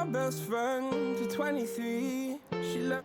my best friend to 23. She left.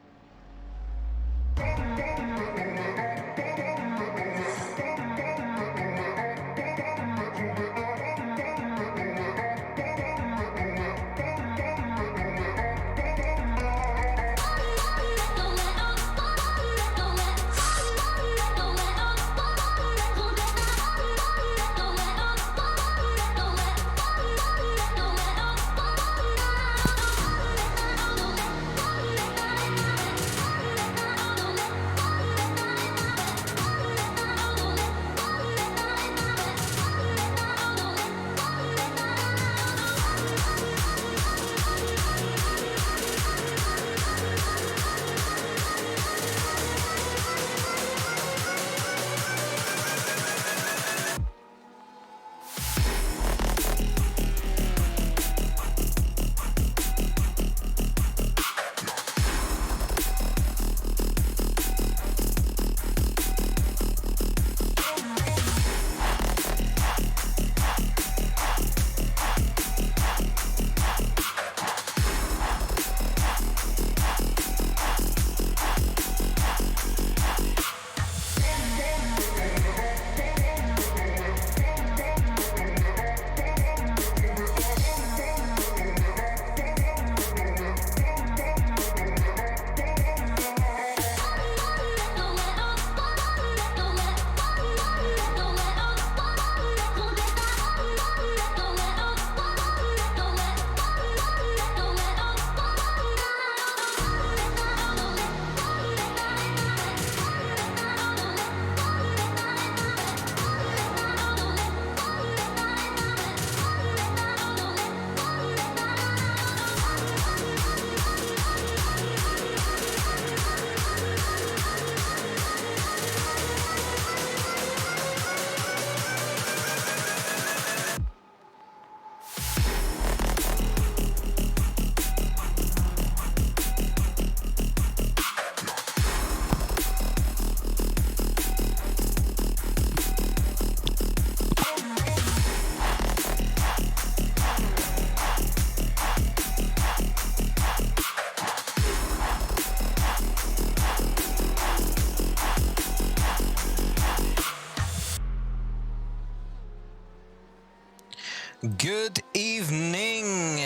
Good evening,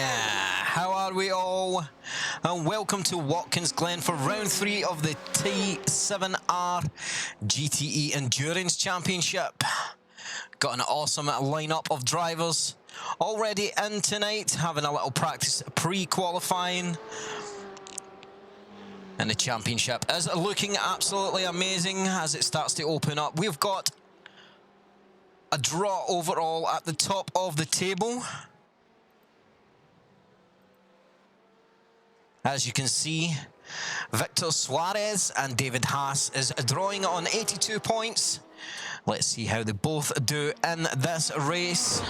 how are we all? And welcome to Watkins Glen for round 3 of the T7R GTE Endurance Championship. Got an awesome lineup of drivers already in tonight, having a little practice pre-qualifying. And the championship is looking absolutely amazing as it starts to open up. We've got a draw overall at the top of the table. As you can see, Victor Suarez and David Haas is drawing on 82 points. Let's see how they both do in this race.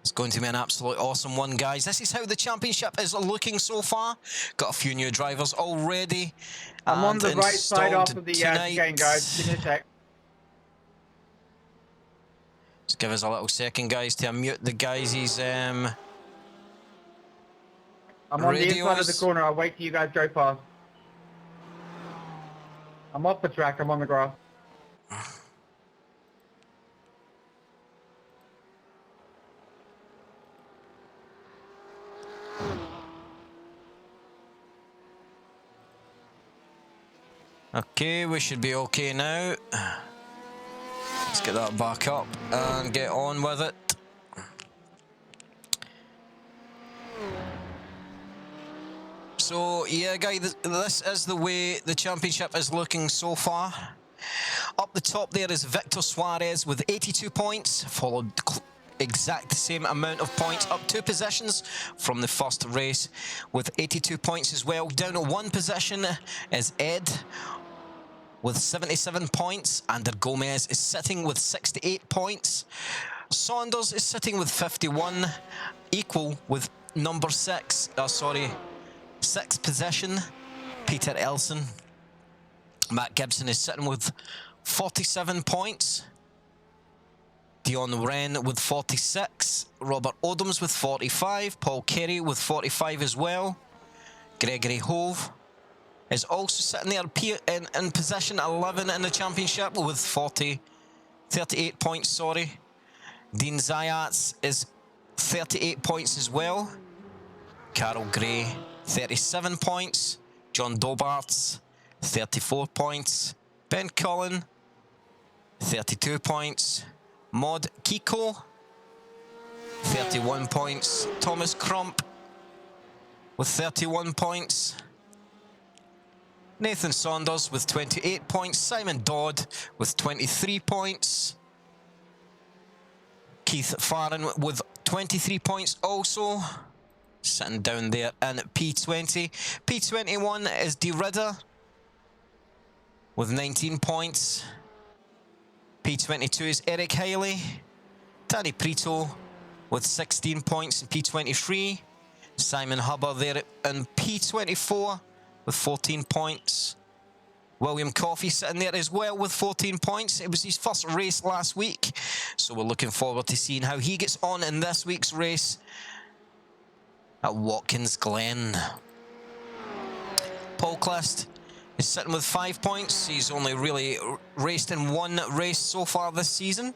It's going to be an absolutely awesome one, guys. This is how the championship is looking so far. Got a few new drivers already. I'm on the right side off of the game, guys. Give me a sec. Just give us a little second, guys, to unmute the guys. I'm on the inside of the corner. I'll wait till you guys go past. I'm off the track. I'm on the grass. Okay, we should be okay now. Let's get that back up and get on with it. So, yeah, guys, this is the way the championship is looking so far. Up the top there is Victor Suarez with 82 points, followed exact same amount of points, up 2 positions from the first race with 82 points as well. Down at 1 position is Ed with 77 points. Ander Gomez is sitting with 68 points. Saunders is sitting with 51, equal with number 6th position, Peter Elson. Matt Gibson is sitting with 47 points. Dion Wren with 46. Robert Odoms with 45. Paul Carey with 45 as well. Gregory Hove is also sitting there in position 11 in the championship with 38 points, sorry. Dean Zayats is 38 points as well. Carol Gray, 37 points. John Dobarts, 34 points. Ben Cullen, 32 points. Maud Kiko, 31 points. Thomas Crump with 31 points. Nathan Saunders with 28 points. Simon Dodd with 23 points. Keith Farron with 23 points also. Sitting down there in P20. P21 is De Ridder with 19 points. P22 is Eric Hiley. Danny Prito with 16 points in P23. Simon Hubbard there in P24 with 14 points. William Coffey sitting there as well with 14 points. It was his first race last week, so we're looking forward to seeing how he gets on in this week's race at Watkins Glen. Paul Clist is sitting with 5 points. He's only really raced in one race so far this season.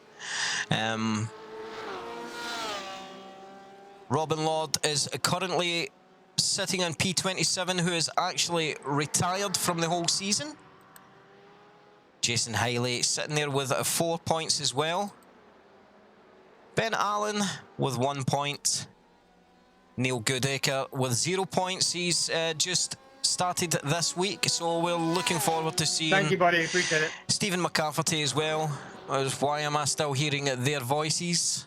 Robin Lord is currently sitting on P27, who is actually retired from the whole season. Jason Hiley sitting there with 4 points as well. Ben Allen with 1 point. Neil Goodacre with 0 points. He's just started this week, so we're looking forward to seeing. Thank you, buddy. Appreciate it. Stephen McCafferty as well. Why am I still hearing their voices?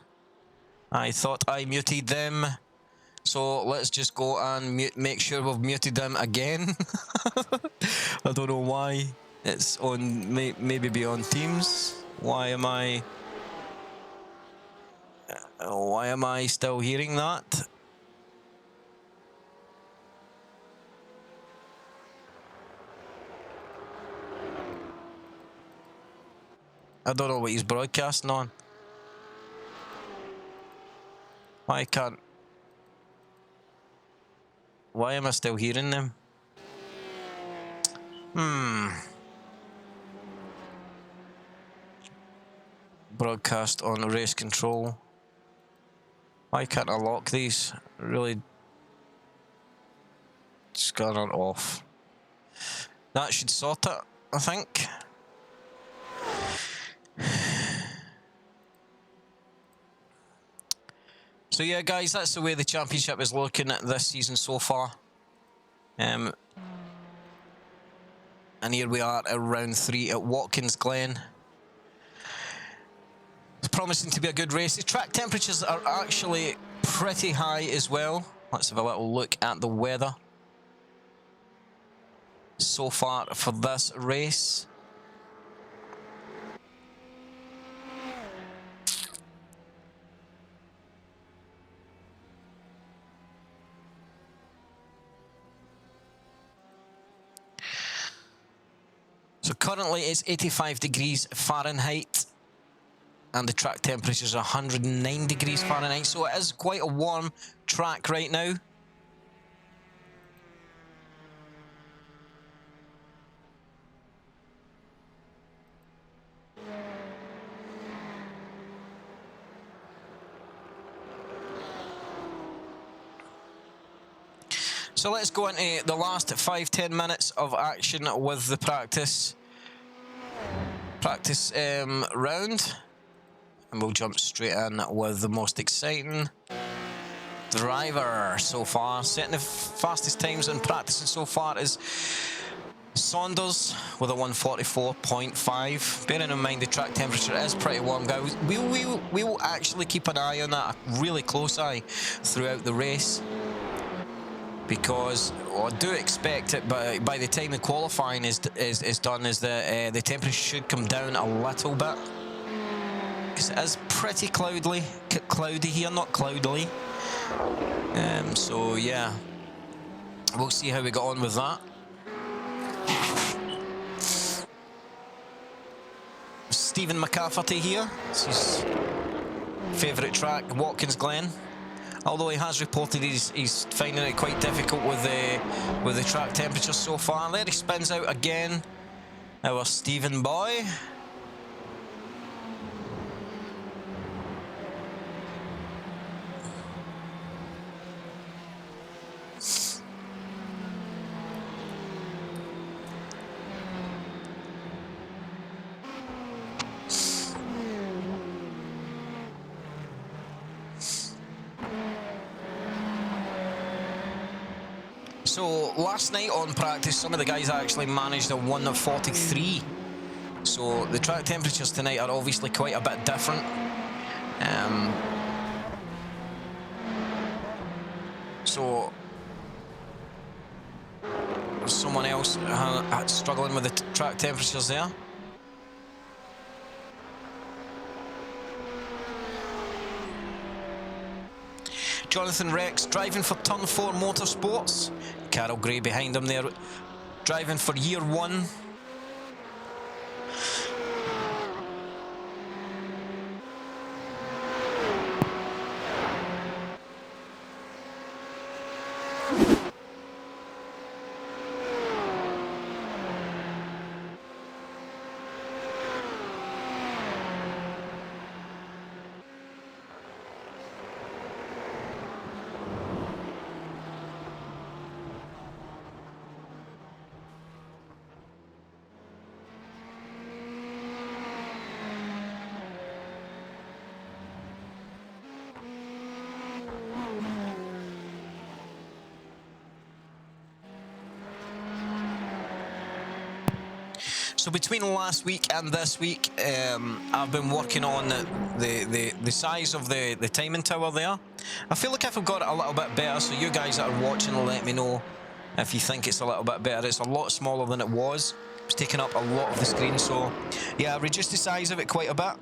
I thought I muted them. So let's just go and make sure we've muted them again. I don't know why. It's on, maybe beyond Teams. Why am I still hearing that? I don't know what he's broadcasting on. Why am I still hearing them? Broadcast on race control. Why can't I lock these? Really, just got on off. That should sort it, I think. So yeah, guys, that's the way the championship is looking at this season so far. And here we are at round 3 at Watkins Glen. It's promising to be a good race. The track temperatures are actually pretty high as well. Let's have a little look at the weather so far for this race. So currently it's 85 degrees Fahrenheit and the track temperature is 109 degrees Fahrenheit, so it is quite a warm track right now. So let's go into the last 5-10 minutes of action with the practice round, and we'll jump straight in with the most exciting driver so far. Setting the fastest times in practicing so far is Saunders with a 1:44.5. Bearing in mind the track temperature is pretty warm, guys. We will actually keep an eye on that, a really close eye throughout the race. Because I do expect it, but by the time the qualifying is done, the temperature should come down a little bit. Because it is pretty cloudy here, not cloudily. So yeah, we'll see how we got on with that. Stephen McCafferty here. He's favourite track, Watkins Glen. Although he has reported he's finding it quite difficult with the track temperature so far. There he spins out again. Our Stephen boy. So last night on practice, some of the guys actually managed a 1 of 43. So the track temperatures tonight are obviously quite a bit different. So there's someone else struggling with the track temperatures there. Jonathan Rex driving for Turn 4 Motorsports. Carol Gray behind him there, driving for Year 1. So between last week and this week, I've been working on the size of the timing tower there. I feel like I've got it a little bit better, so you guys that are watching will let me know if you think it's a little bit better. It's a lot smaller than it was. It's taking up a lot of the screen, so yeah, I reduced the size of it quite a bit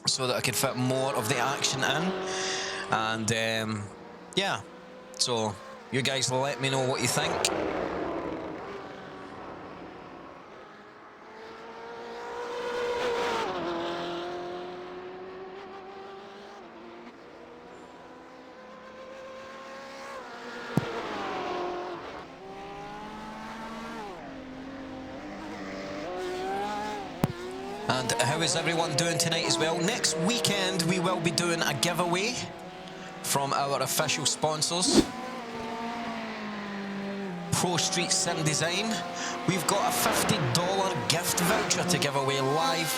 so that I could fit more of the action in. And yeah, so you guys let me know what you think. And how is everyone doing tonight as well? Next weekend we will be doing a giveaway from our official sponsors, Pro Street Sim Design. We've got a $50 gift voucher to give away live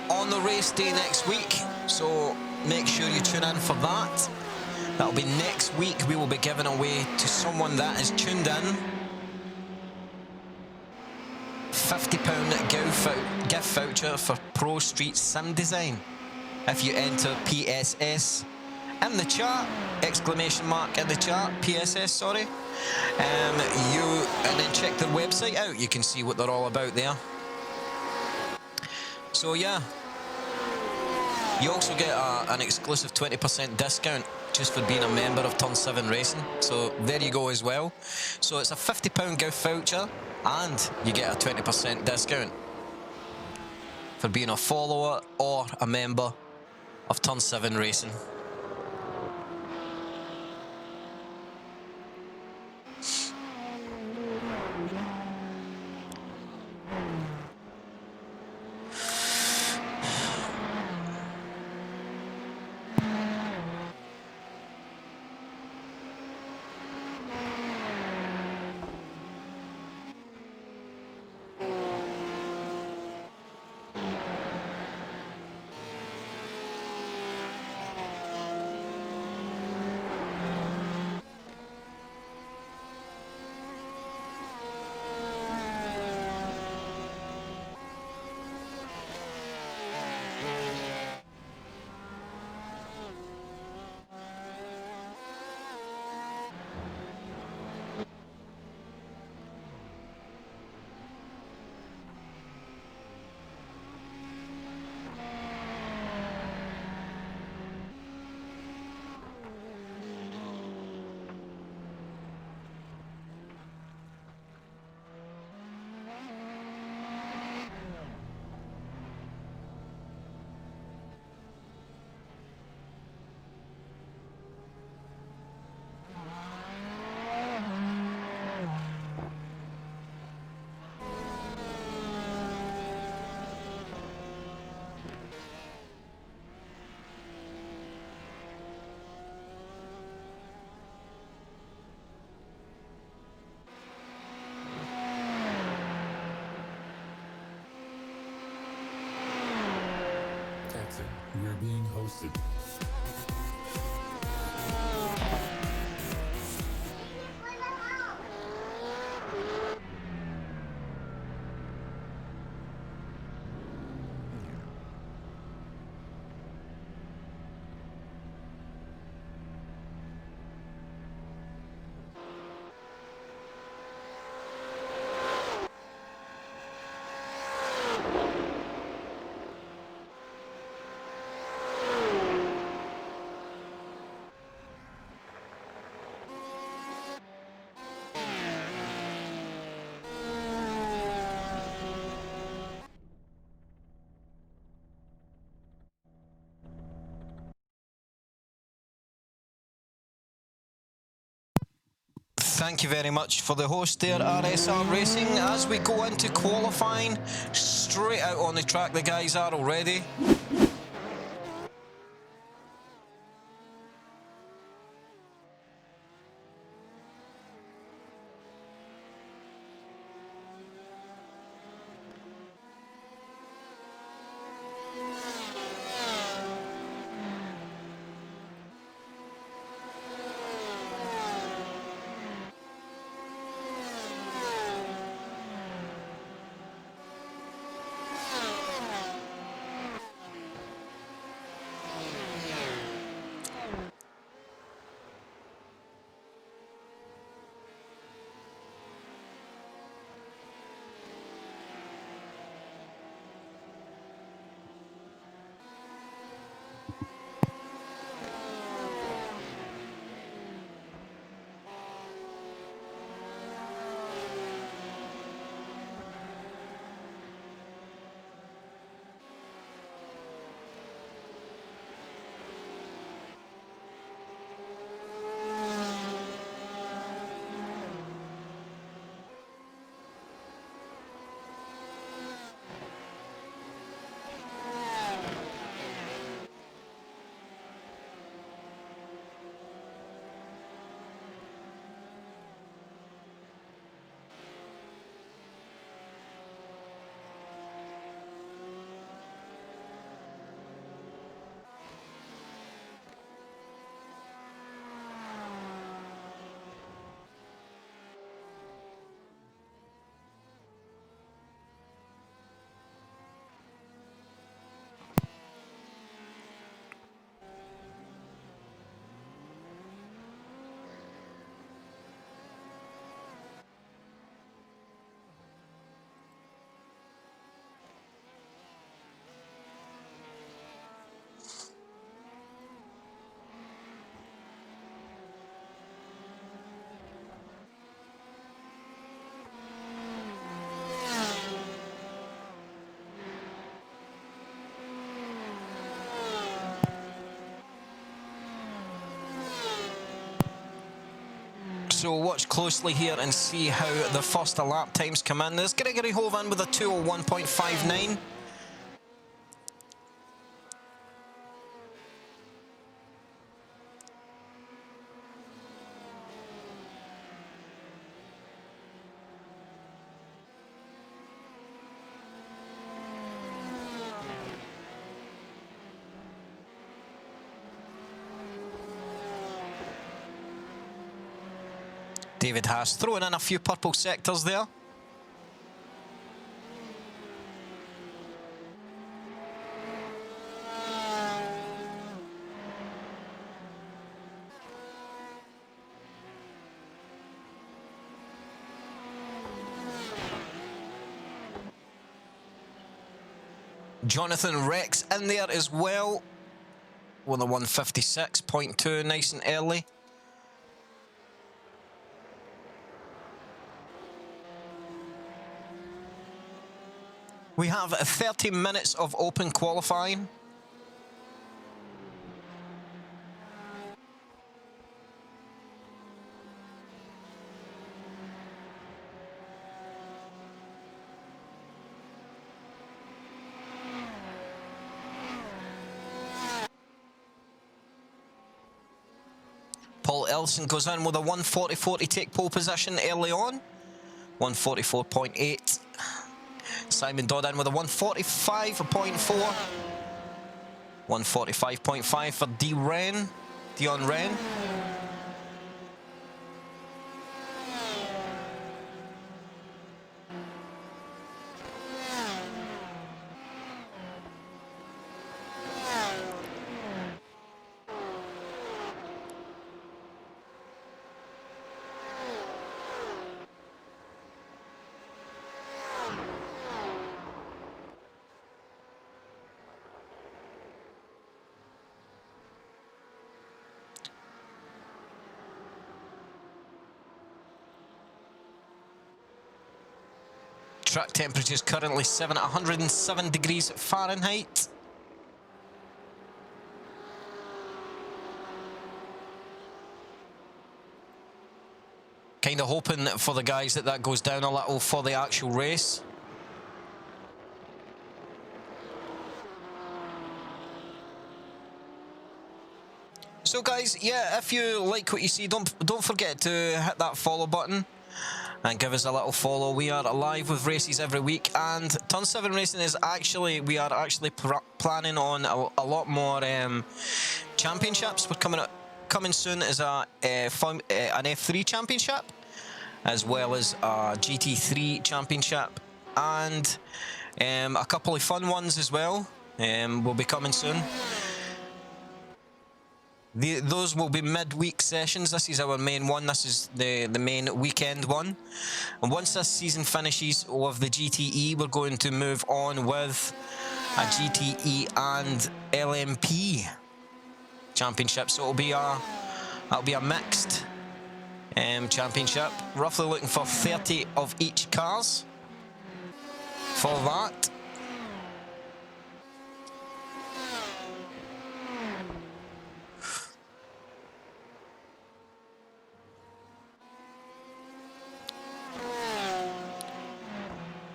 on the race day next week, so make sure you tune in for that. That'll be next week. We will be giving away to someone that is tuned in £50 gift voucher for Pro Street Sim Design. If you enter PSS in the chat, exclamation mark in the chat, PSS, sorry, and then check their website out, you can see what they're all about there. So yeah, you also get an exclusive 20% discount just for being a member of Turn 7 Racing. So there you go as well. So it's a £50 gift voucher and you get a 20% discount for being a follower or a member of Turn 7 Racing. Attention, we are being hosted. Thank you very much for the host there, RSR Racing. As we go into qualifying, straight out on the track the guys are already. So watch closely here and see how the first lap times come in. There's Gregory hove in with a 2:01.59. David Haas throwing in a few purple sectors there. Jonathan Rex in there as well with a 156.2, nice and early. We have 30 minutes of open qualifying. Paul Elson goes in with a 144 to take pole position early on. 144.8. Simon Dodd in with a 145.4. 1:45.5 for Dion Wren. Track temperature is currently 107 degrees Fahrenheit. Kind of hoping for the guys that goes down a little for the actual race. So guys, yeah, if you like what you see, don't forget to hit that follow button and give us a little follow. We are live with races every week, and Turn 7 Racing is actually, we are actually planning on a lot more championships. We're coming soon as an F3 championship, as well as a GT3 championship, and a couple of fun ones as well will be coming soon. Those will be midweek sessions. This is our main one. This is the main weekend one. And once this season finishes with the GTE, we're going to move on with a GTE and LMP championship. So it'll be a mixed championship. Roughly looking for 30 of each cars for that.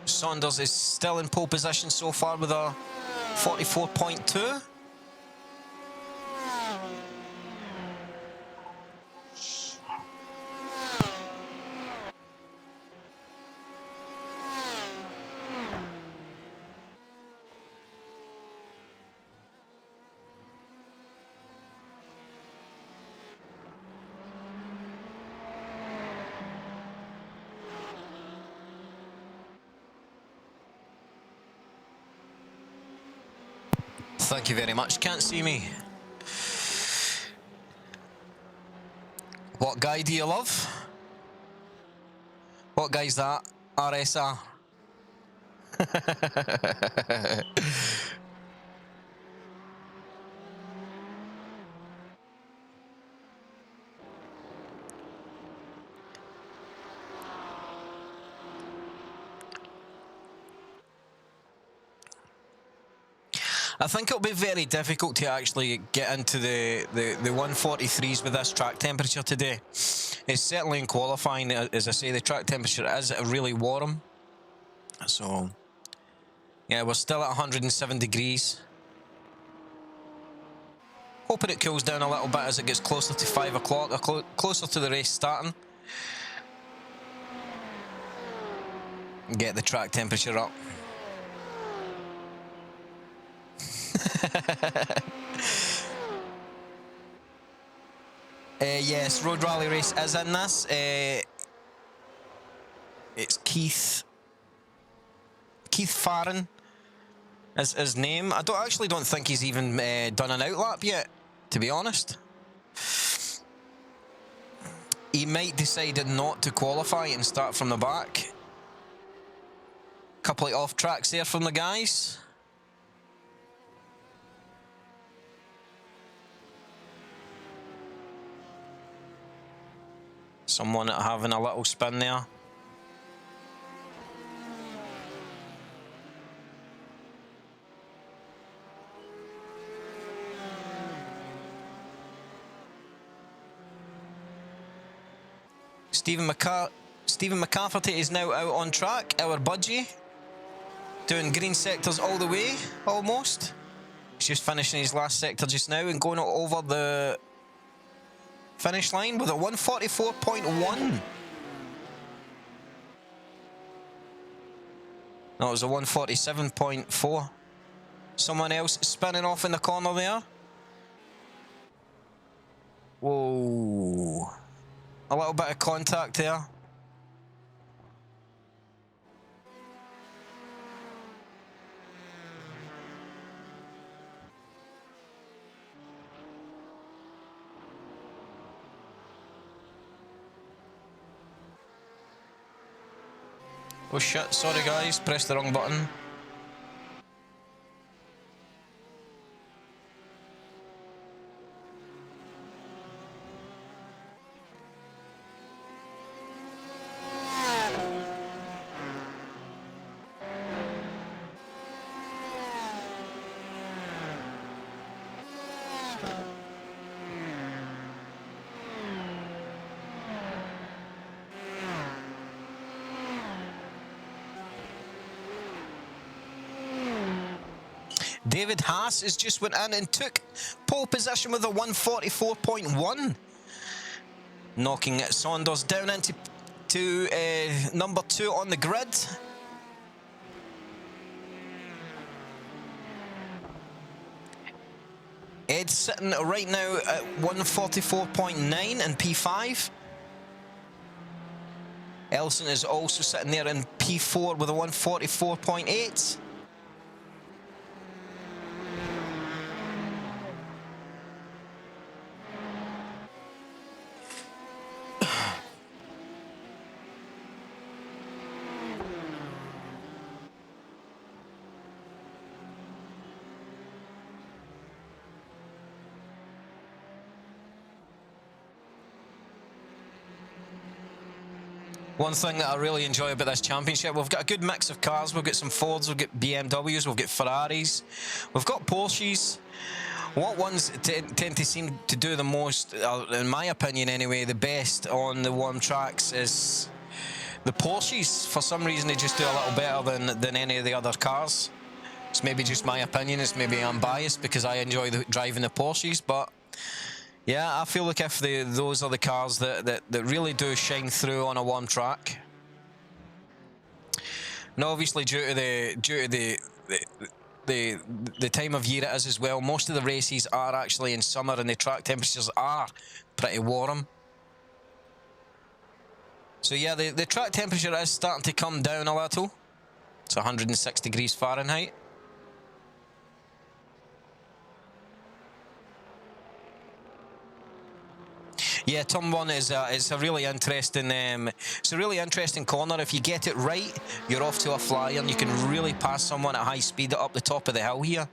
Saunders is still in pole position so far with a 44.2. Thank you very much. Can't see me. What guy do you love? What guy's that? RSR. I think it'll be very difficult to actually get into the 143s with this track temperature today. It's certainly in qualifying, as I say, the track temperature is really warm. So, yeah, we're still at 107 degrees. Hoping it cools down a little bit as it gets closer to 5 o'clock, or closer to the race starting. Get the track temperature up. Yes, Road Rally Race is in this. It's Keith Farron is his name. I don't think he's even done an outlap yet, to be honest. He might decide not to qualify and start from the back. Couple of off tracks there from the guys. Someone having a little spin there. Stephen McCafferty is now out on track, our budgie. Doing green sectors all the way, almost. He's just finishing his last sector just now and going over the finish line with a 144.1. No, it was a 147.4. Someone else spinning off in the corner there. Whoa. A little bit of contact there. Oh shit, sorry guys, pressed the wrong button. David Haas has just went in and took pole position with a 144.1, knocking Saunders down into number 2 on the grid. Ed's sitting right now at 144.9 in P5. Ellison is also sitting there in P4 with a 144.8. One thing that I really enjoy about this championship, we've got a good mix of cars. We've got some Fords, we've got BMWs, we've got Ferraris, we've got Porsches. What ones tend to seem to do the most, in my opinion anyway, the best on the warm tracks is the Porsches. For some reason they just do a little better than any of the other cars. It's maybe just my opinion, it's maybe I'm biased because I enjoy driving the Porsches, but yeah, I feel like if those are the cars that really do shine through on a warm track. Now, obviously, due to the time of year it is as well, most of the races are actually in summer, and the track temperatures are pretty warm. So yeah, the track temperature is starting to come down a little. It's 106 degrees Fahrenheit. Yeah, turn 1 is it's a really interesting corner. If you get it right, you're off to a flyer, and you can really pass someone at high speed up the top of the hill here,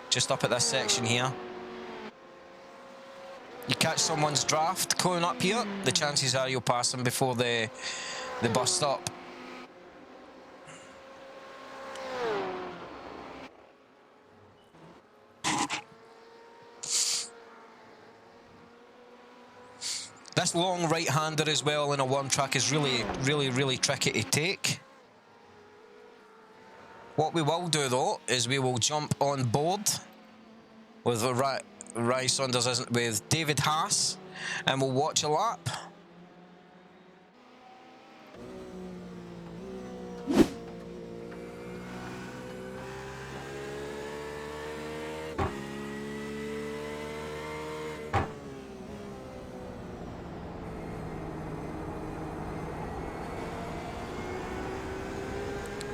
just up at this section here. You catch someone's draft going up here, the chances are you'll pass them before the bus stop. This long right-hander as well in a warm track is really tricky to take. What we will do though is we will jump on board with with David Haas, and we'll watch a lap.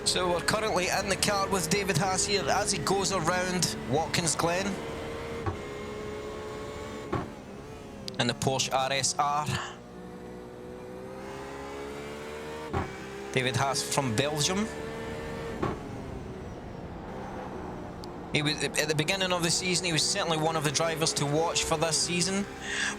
So we're currently in the car with David Haas here as he goes around Watkins Glen in the Porsche RSR. David Haas from Belgium. He was at the beginning of the season. He was certainly one of the drivers to watch for this season.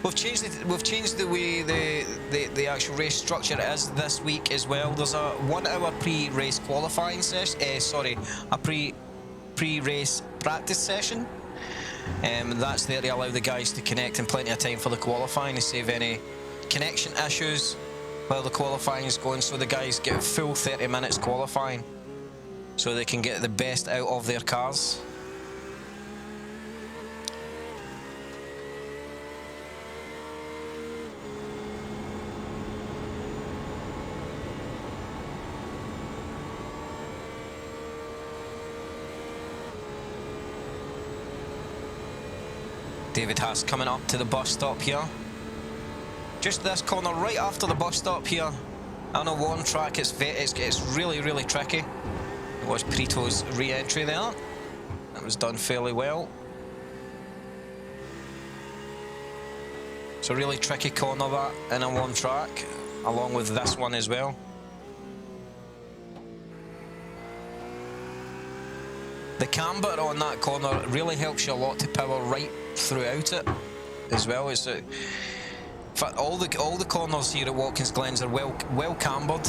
We've changed the way the actual race structure is this week as well. There's a 1 hour pre-race qualifying session. A pre-race practice session. That's there to allow the guys to connect in plenty of time for the qualifying, to save any connection issues while the qualifying is going. So the guys get full 30 minutes qualifying, so they can get the best out of their cars. David Haas coming up to the bus stop here. Just this corner right after the bus stop here. On a warm track, it's really, really tricky. It was Prito's re-entry there. That was done fairly well. It's a really tricky corner that in a warm track, along with this one as well. The camber on that corner really helps you a lot to power right throughout it as well. In fact, all the corners here at Watkins Glens are well cambered.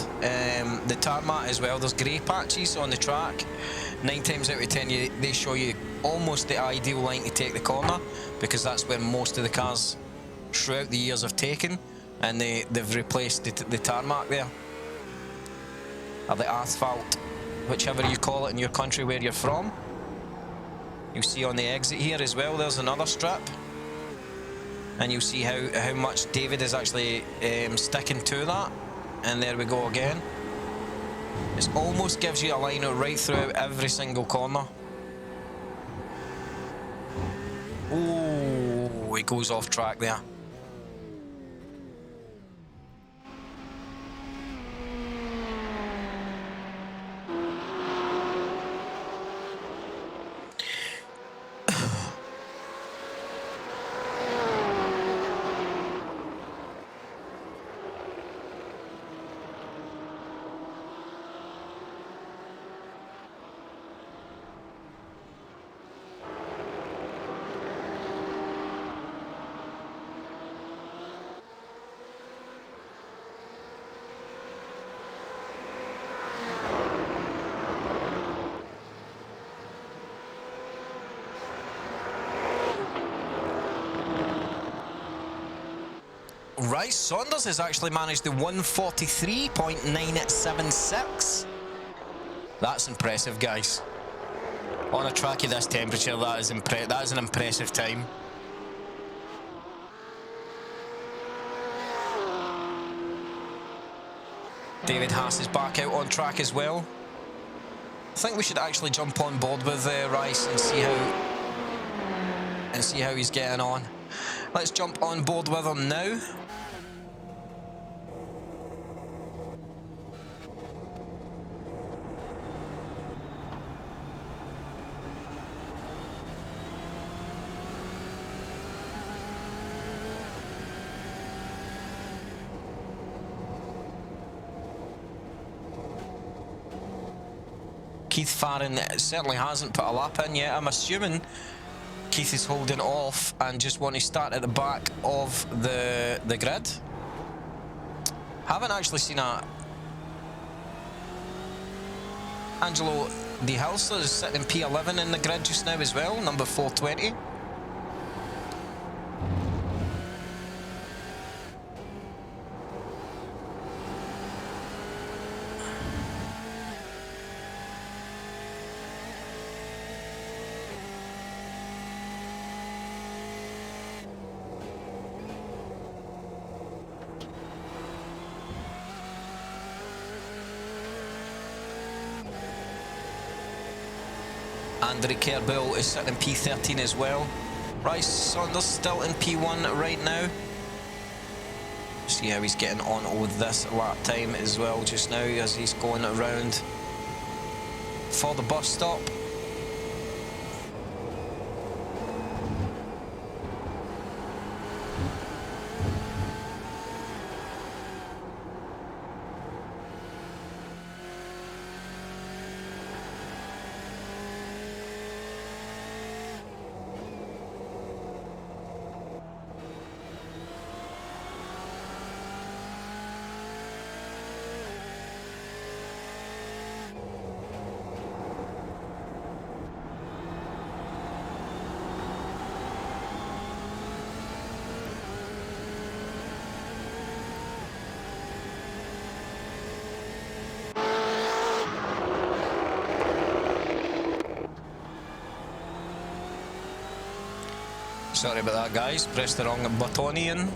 The tarmac as well. There's grey patches on the track. 9 times out of 10, they show you almost the ideal line to take the corner, because that's where most of the cars throughout the years have taken, and they've replaced the tarmac there, or the asphalt, whichever you call it in your country where you're from. You'll see on the exit here as well, there's another strip, and you'll see how much David is actually sticking to that. And there we go again. It almost gives you a line right throughout every single corner. Oh, he goes off track there. Rice Saunders has actually managed the 143.976. That's impressive, guys. On a track of this temperature, that is an impressive time. David Haas is back out on track as well. I think we should actually jump on board with Rice and see how he's getting on. Let's jump on board with him now. Keith Farron certainly hasn't put a lap in yet. I'm assuming Keith is holding off and just want to start at the back of the grid. Haven't actually seen Angelo De Hulsler is sitting in P11 in the grid just now as well, number 420. Andre Kerbill is sitting in P13 as well. Rice Saunders still in P1 right now. See how he's getting on with this lap time as well just now as he's going around for the bus stop. Sorry about that, guys. Pressed the wrong button.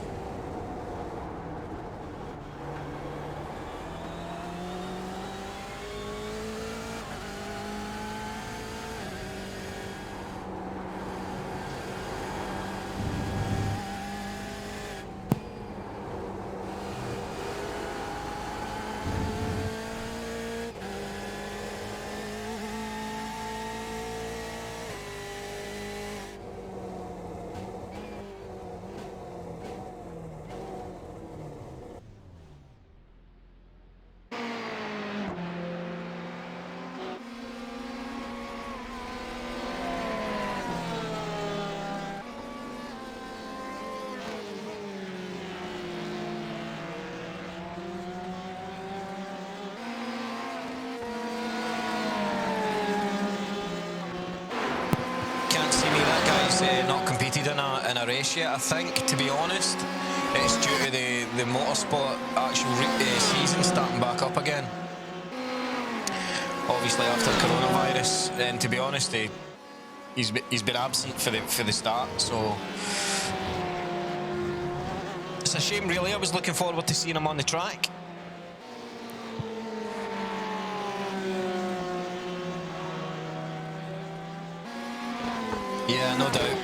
he's not competed in a race yet, I think, to be honest. It's due to the motorsport actual season starting back up again. Obviously after coronavirus, and to be honest, he's been absent for the start, so it's a shame really. I was looking forward to seeing him on the track. Yeah, no doubt.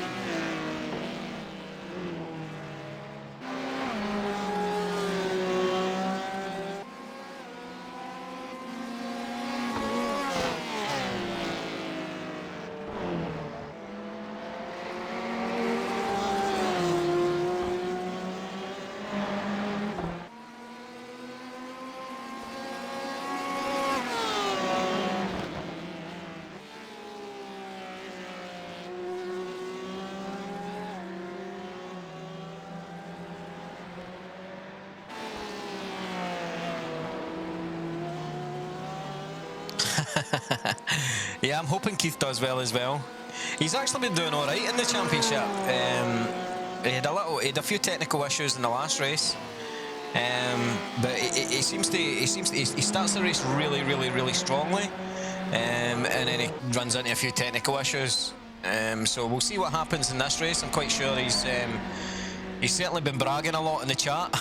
Yeah, I'm hoping Keith does well as well. He's actually been doing all right in the championship. He had a few technical issues in the last race, but he starts the race really strongly, and then he runs into a few technical issues. So we'll see what happens in this race. I'm quite sure he's certainly been bragging a lot in the chat.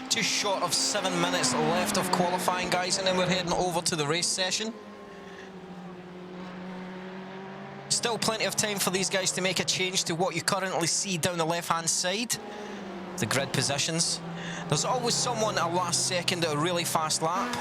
Just short of 7 minutes left of qualifying, guys, and then we're heading over to the race session. Still plenty of time for these guys to make a change to what you currently see down the left-hand side, the grid positions. There's always someone at last second at a really fast lap.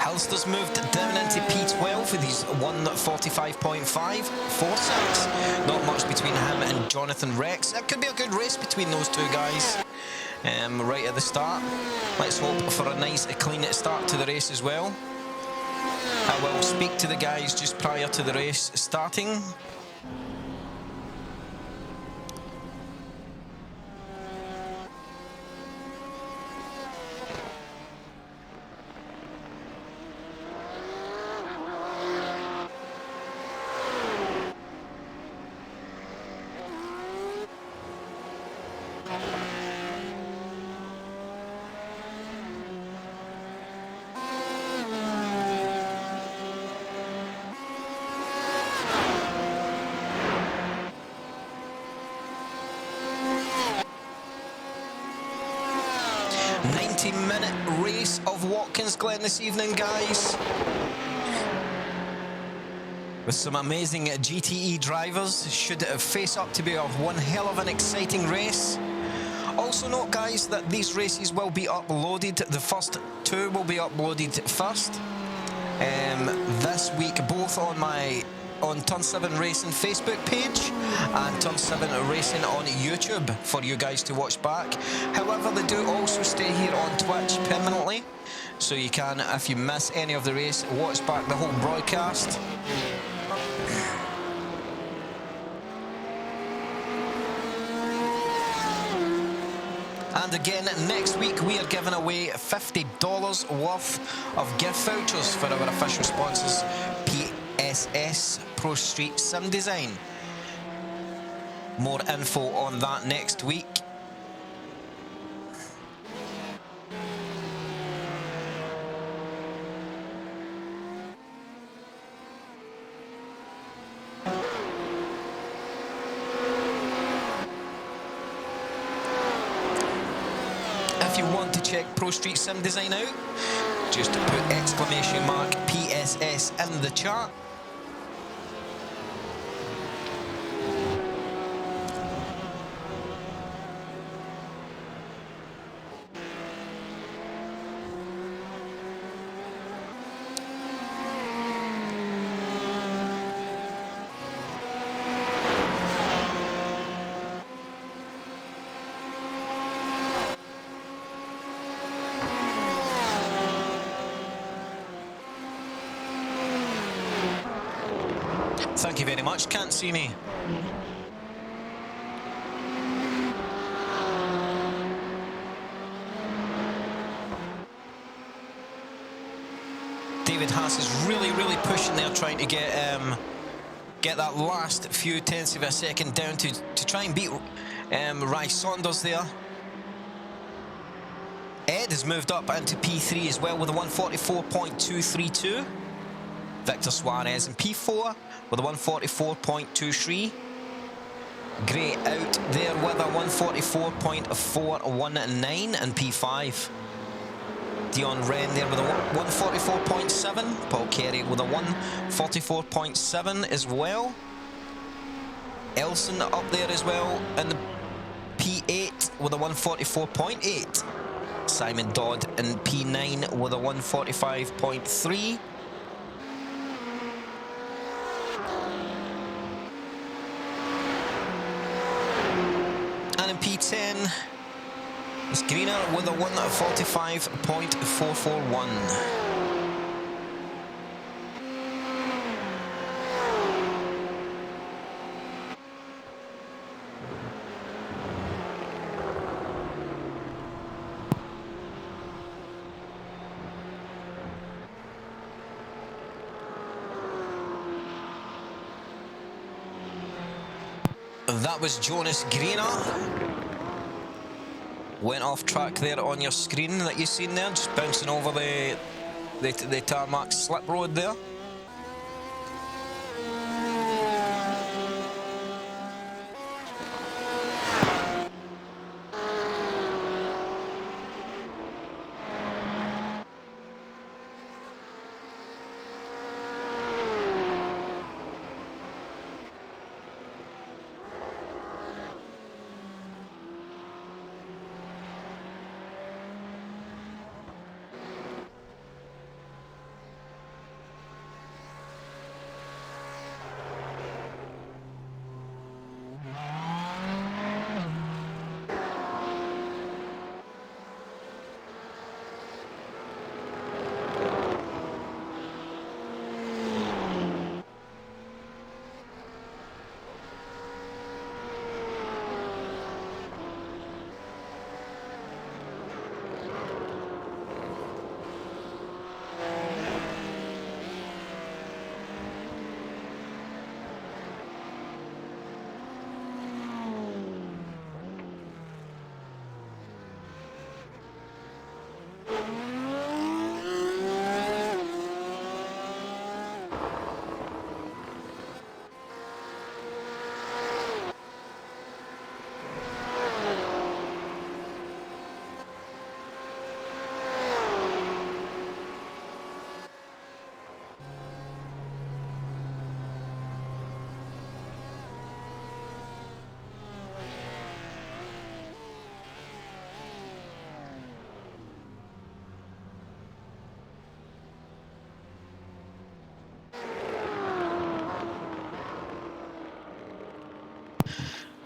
Halster's moved down into P12 with his 1:45.546. Not much between him and Jonathan Rex. That could be a good race between those two guys right at the start. Let's hope for a nice, clean start to the race as well. I will speak to the guys just prior to the race starting. Race of Watkins Glen this evening, guys. with some amazing GTE drivers. Should face up to be one hell of an exciting race. Also note, guys, that these races will be uploaded. The first two will be uploaded first this week, both on Turn 7 Racing Facebook page and Turn 7 Racing on YouTube for you guys to watch back. However, they do also stay here on Twitch permanently, so you can, if you miss any of the race, watch back the whole broadcast. And again, next week we are giving away $50 worth of gift vouchers for our official sponsors, PSS Pro Street Sim Design. More info on that next week. If you want to check Pro Street Sim Design out, just put !PSS in the chat. Thank you very much. Can't see me. David Haas is really pushing there, trying to get that last few tenths of a second down to try and beat Rai Saunders there. Ed has moved up into P3 as well with a 144.232. Victor Suarez in P4 with a 144.23. Gray out there with a 144.419 in P5. Dion Wren there with a 144.7. Paul Carey with a 144.7 as well. Elson up there as well in the P8 with a 144.8. Simon Dodd in P9 with a 145.3. And in P10, it's Greener with a 145.441. That was Jonas Greener. Went off track there on your screen that you've seen there, just bouncing over the tarmac slip road there.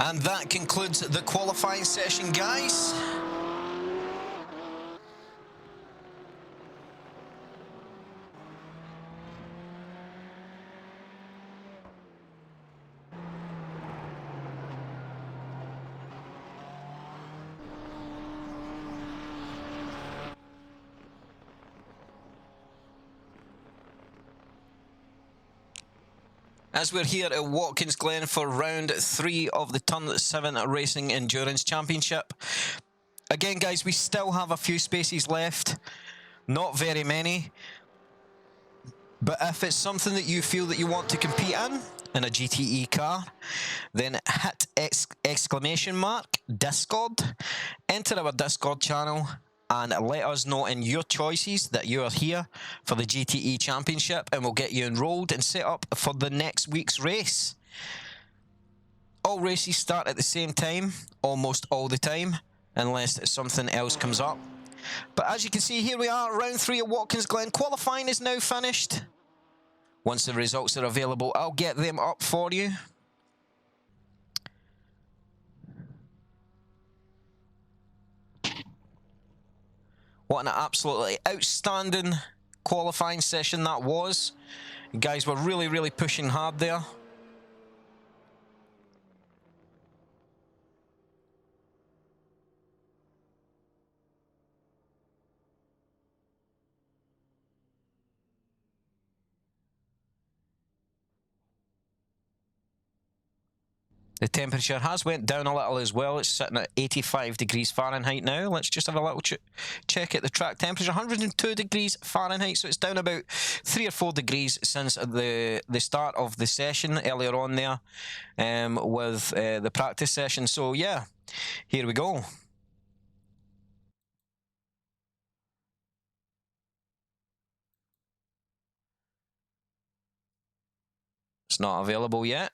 And that concludes the qualifying session, guys. As we're here at Watkins Glen for round 3 of the Turn 7 Racing Endurance Championship. Again, guys, we still have a few spaces left. Not very many. But if it's something that you feel that you want to compete in a GTE car, then hit exclamation mark Discord, enter our Discord channel, and let us know in your choices that you are here for the GTE Championship, and we'll get you enrolled and set up for the next week's race. All races start at the same time, almost all the time, unless something else comes up. But as you can see, here we are, round 3 at Watkins Glen. Qualifying is now finished. Once the results are available, I'll get them up for you. What an absolutely outstanding qualifying session that was. You guys were really, really pushing hard there. The temperature has went down a little as well. It's sitting at 85 degrees Fahrenheit now. Let's just have a little check at the track temperature. 102 degrees Fahrenheit, so it's down about 3 or 4 degrees since the start of the session earlier on there with the practice session. So yeah, here we go. It's not available yet.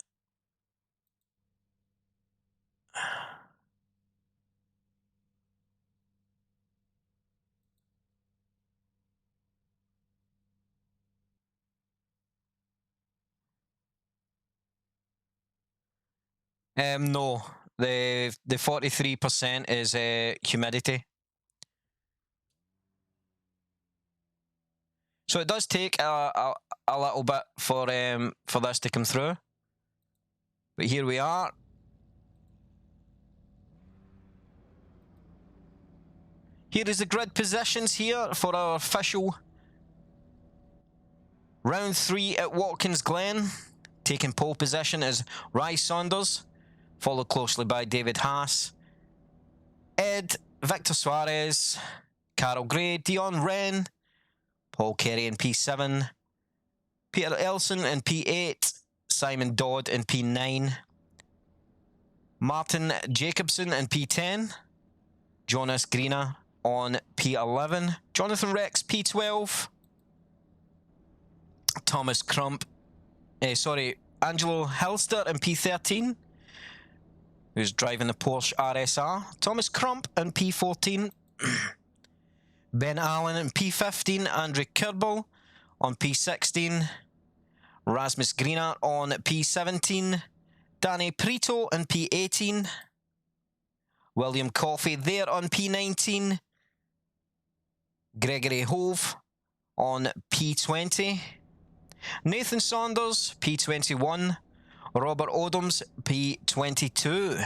No, the 43% is humidity. So it does take a little bit for this to come through. But here we are. Here is the grid positions here for our official round 3 at Watkins Glen. Taking pole position is Rye Saunders, followed closely by David Haas, Ed, Victor Suarez, Carol Gray, Dion Wren, Paul Kerry in P7, Peter Elson in P8, Simon Dodd in P9, Martin Jacobson in P10, Jonas Greener on P11, Jonathan Rex P12, Thomas Crump, Angelo Hilster in P13, who's driving the Porsche RSR, Thomas Crump in P14, Ben Allen in P15, Andrew Kerbel on P16, Rasmus Greener on P17, Danny Prito in P18, William Coffey there on P19, Gregory Hove on P20, Nathan Saunders P21, Robert Odoms P22,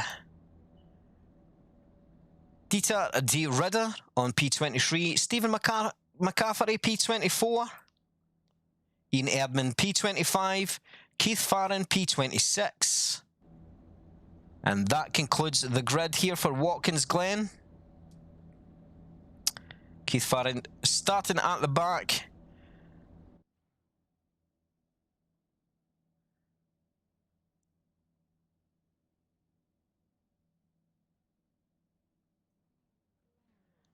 Dieter D. Ridder on P23, Stephen McCaffrey P24, Ian Erdman P25, Keith Farron P26. And that concludes the grid here for Watkins Glen. Keith Farron starting at the back.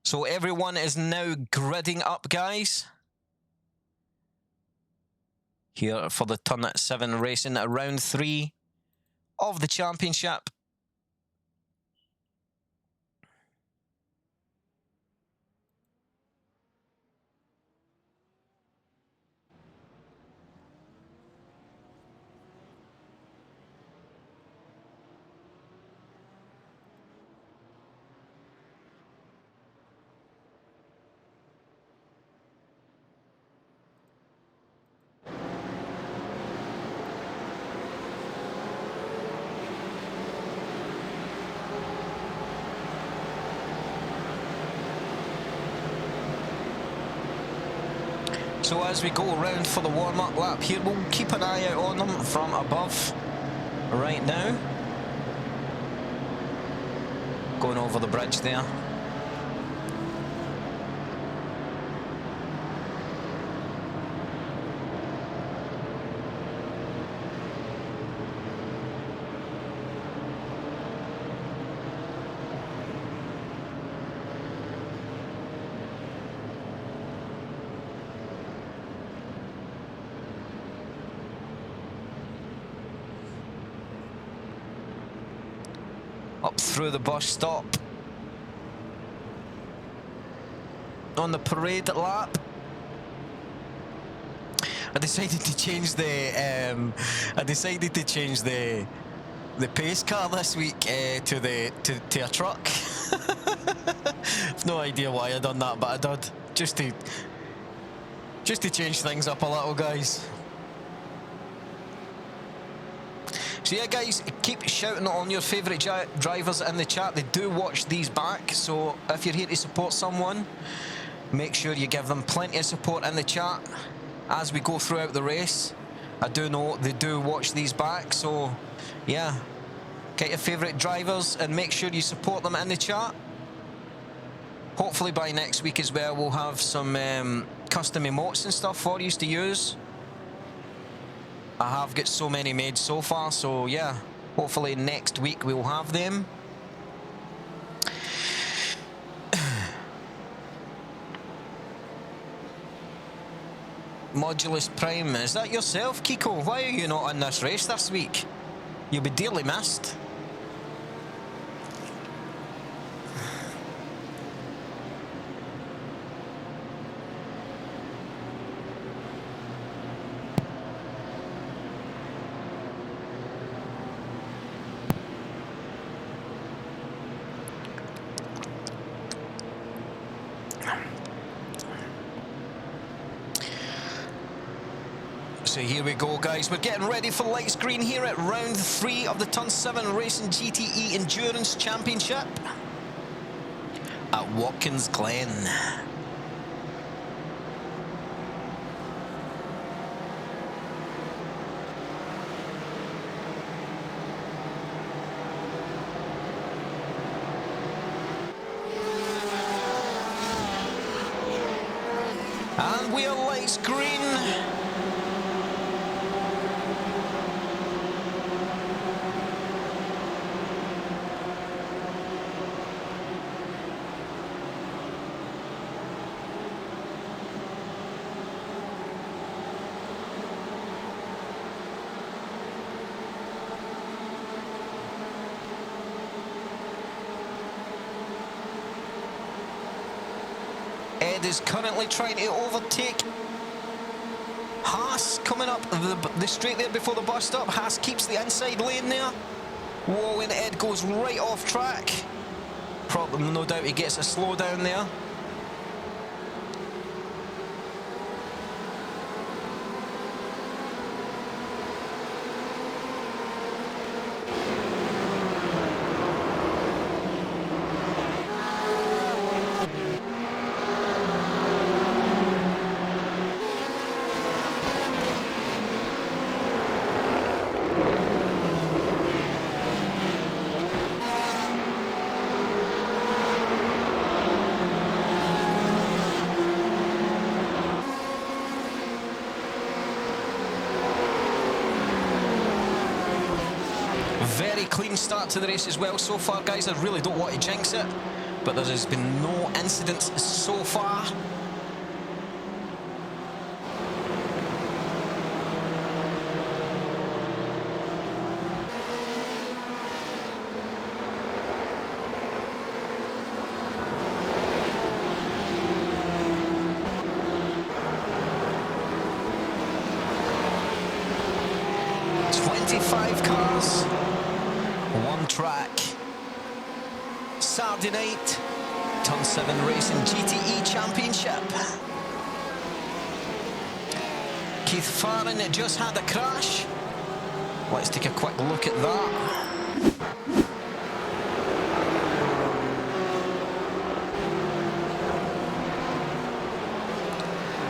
So everyone is now gridding up, guys. Here for the Turn 7 racing at round 3 of the championship. So as we go around for the warm-up lap here, we'll keep an eye out on them from above right now. Going over the bridge there. Up through the bus stop. On the parade lap. I decided to change the pace car this week to a truck. I've no idea why I done that, but I did just to change things up a little, guys. So yeah, guys, keep shouting on your favourite drivers in the chat. They do watch these back, so if you're here to support someone, make sure you give them plenty of support in the chat as we go throughout the race. I do know they do watch these back, so yeah, get your favourite drivers and make sure you support them in the chat. Hopefully by next week as well, we'll have some custom emotes and stuff for you to use. I have got so many made so far, so yeah, hopefully next week we'll have them. Modulus Prime, is that yourself, Kiko? Why are you not in this race this week? You'll be dearly missed. So here we go, guys. We're getting ready for lights green here at round 3 of the Turn 7 Racing GTE Endurance Championship at Watkins Glen. And we are lights green. Ed is currently trying to overtake Haas coming up the straight there before the bus stop. Haas keeps the inside lane there. Whoa, and Ed goes right off track. Probably, no doubt he gets a slowdown there. Very clean start to the race as well so far, guys. I really don't want to jinx it, but there has been no incidents so far. Cars, one track. Saturday night, Turn 7 Racing GTE Championship. Keith Farron just had a crash. Let's take a quick look at that.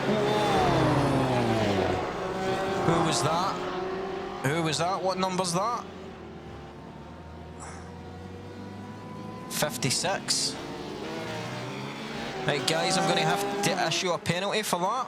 Whoa. was that? Who was that? What number's that? 56. Right, guys, I'm going to have to issue a penalty for that.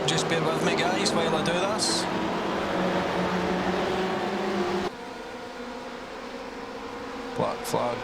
Just bear with me, guys, while I do this. Black flag.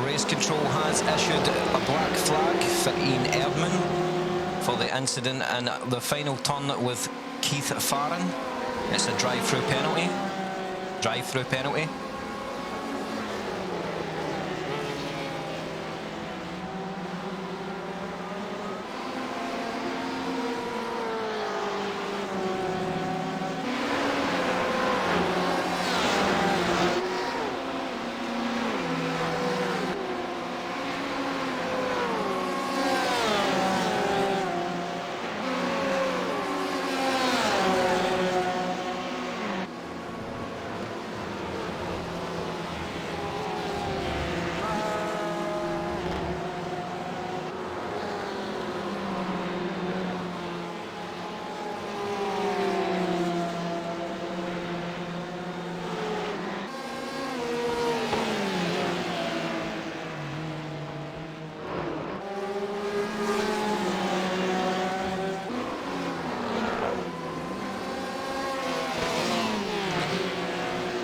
Race control has issued a black flag for Ian Erdman for the incident in the final turn with Keith Farron. It's a drive-through penalty. Drive-through penalty.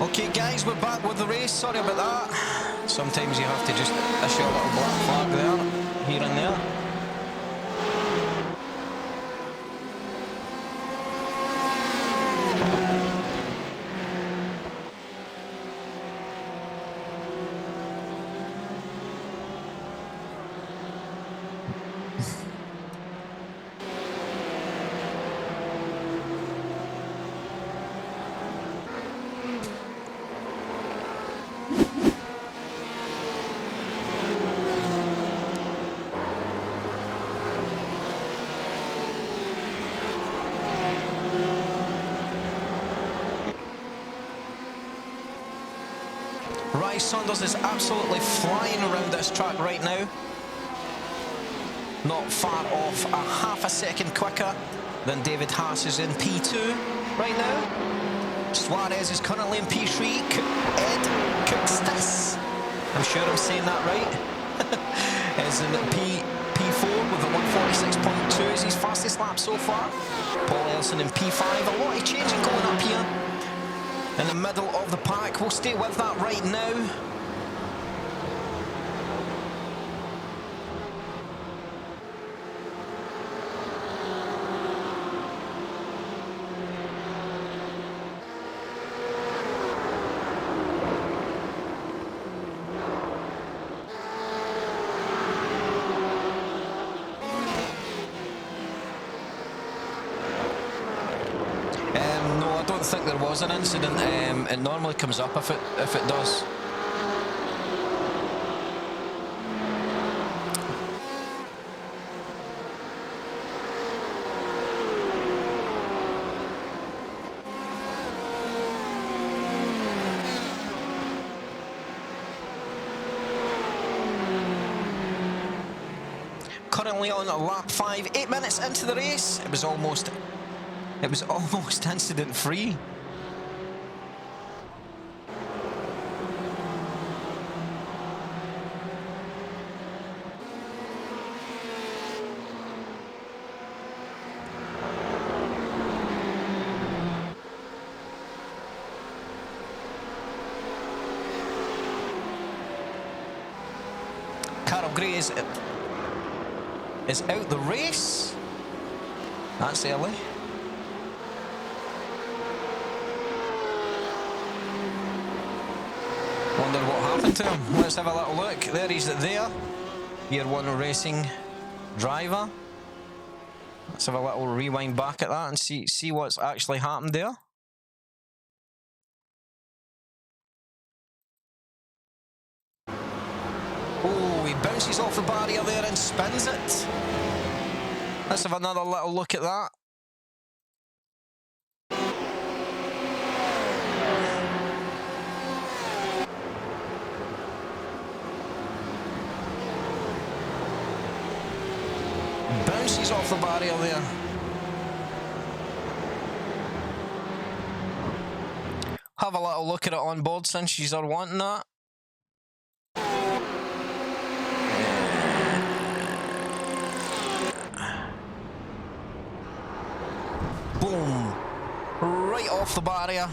Okay guys, we're back with the race, sorry about that. Sometimes you have to just issue a little black flag there, here and there. guys, Saunders is absolutely flying around this track right now. Not far off, a half a second quicker than David Haas, who's in P2 right now. Suarez is currently in P3. Ed Cookstis, I'm sure I'm saying that right, is in P4 with a 146.2 is his fastest lap so far. Paul Elson in P5. A lot of changing going up here in the middle of the pack. We'll stay with that right now. I don't think there was an incident. It normally comes up if it does. Currently on lap 5, 8 minutes into the race. It was almost incident free. Carol Gray is out the race. That's early. Wonder what happened to him. Let's have a little look. There he's there. Year 1 racing driver. Let's have a little rewind back at that and see what's actually happened there. Oh, he bounces off the barrier there and spins it. Let's have another little look at that. Bounces off the barrier there. Have a little look at it on board since you are wanting that. Boom. Right off the barrier.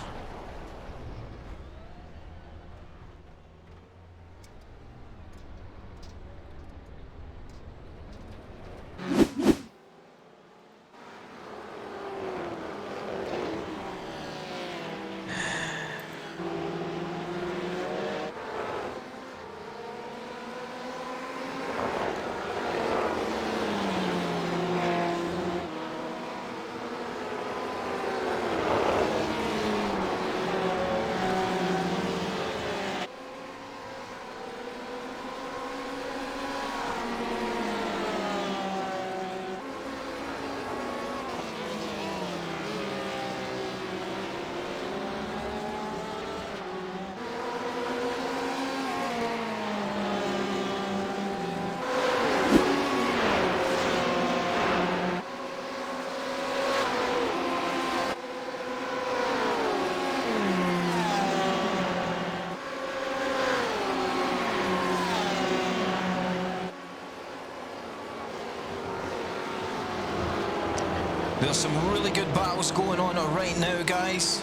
There's some really good battles going on right now, guys.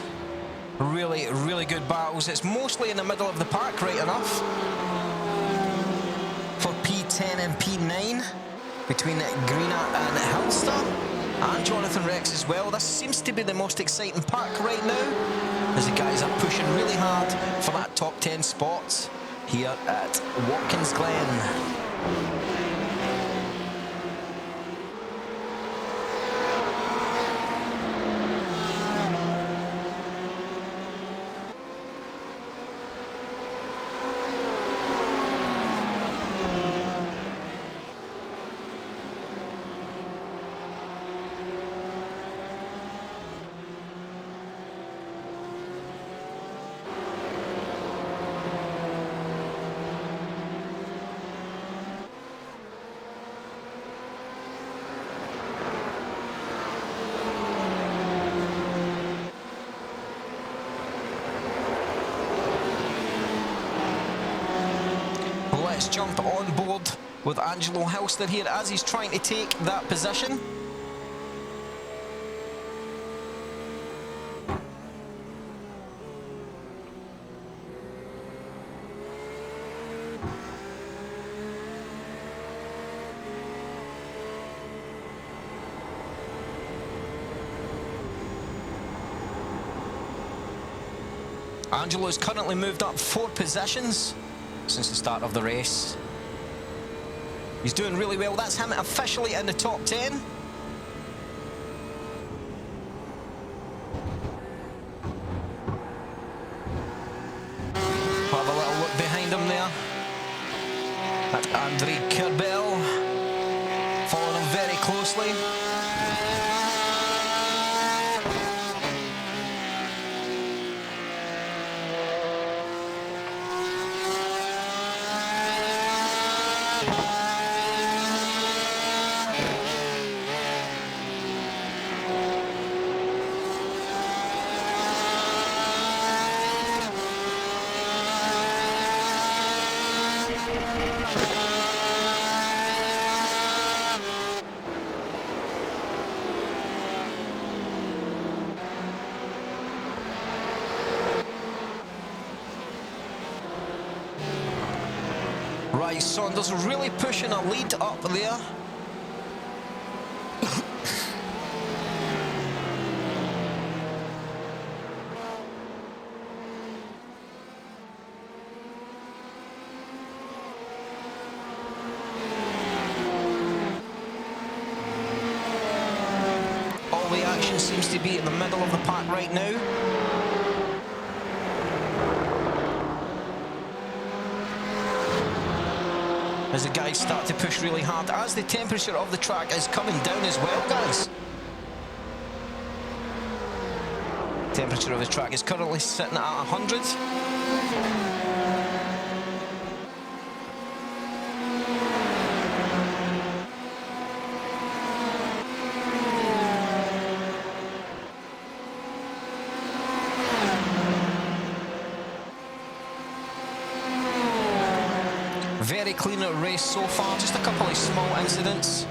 Really, really good battles. It's mostly in the middle of the pack, right enough. For P10 and P9, between Greena and Halster, and Jonathan Rex as well. This seems to be the most exciting pack right now, as the guys are pushing really hard for that top 10 spot here at Watkins Glen. let's jump on board with Angelo Halster here as he's trying to take that position. Angelo's currently moved up 4 positions since the start of the race. He's doing really well. That's him officially in the top 10. Have a little look behind him there. That's Andre Kerbel following him very closely. Right, Saunders really pushing a lead up there. All the action seems to be in the middle of the pack right now. As the guys start to push really hard, as the temperature of the track is coming down as well, guys. Temperature of the track is currently sitting at 100. Very clean race so far, just a couple of small incidents.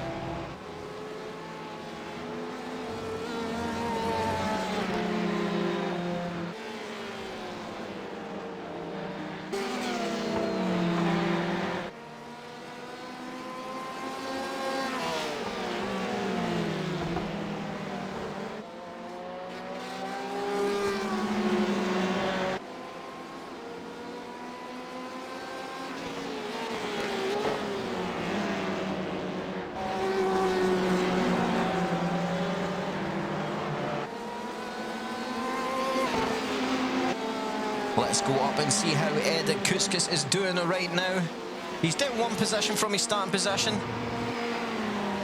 Let's go up and see how Ed Kouskis is doing right now. He's down 1 position from his starting position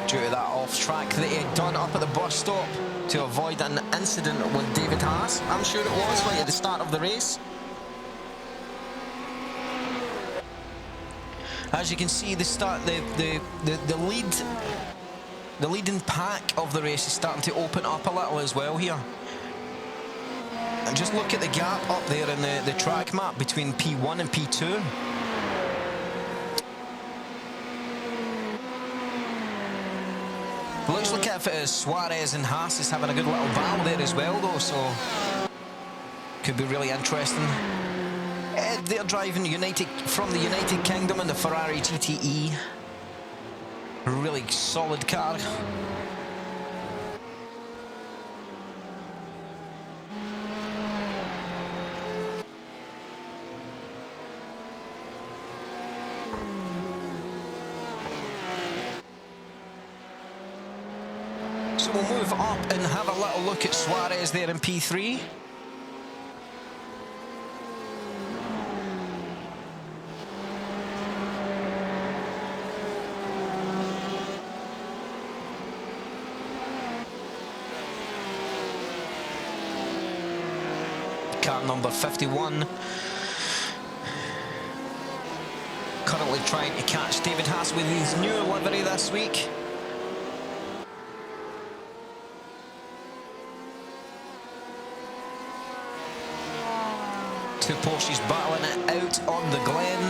due to that off-track that he had done up at the bus stop to avoid an incident with David Haas. I'm sure it was right at the start of the race. As you can see, the leading pack of the race is starting to open up a little as well here. And just look at the gap up there in the track map between P1 and P2. Looks like if it is Suarez and Haas is having a good little battle there as well though, so could be really interesting. They're driving from the United Kingdom in the Ferrari GTE. Really solid car. So we'll move up and have a little look at Suarez there in P3. Car number 51. Currently trying to catch David Haas with his new livery this week. Two Porsches battling it out on the GLEN.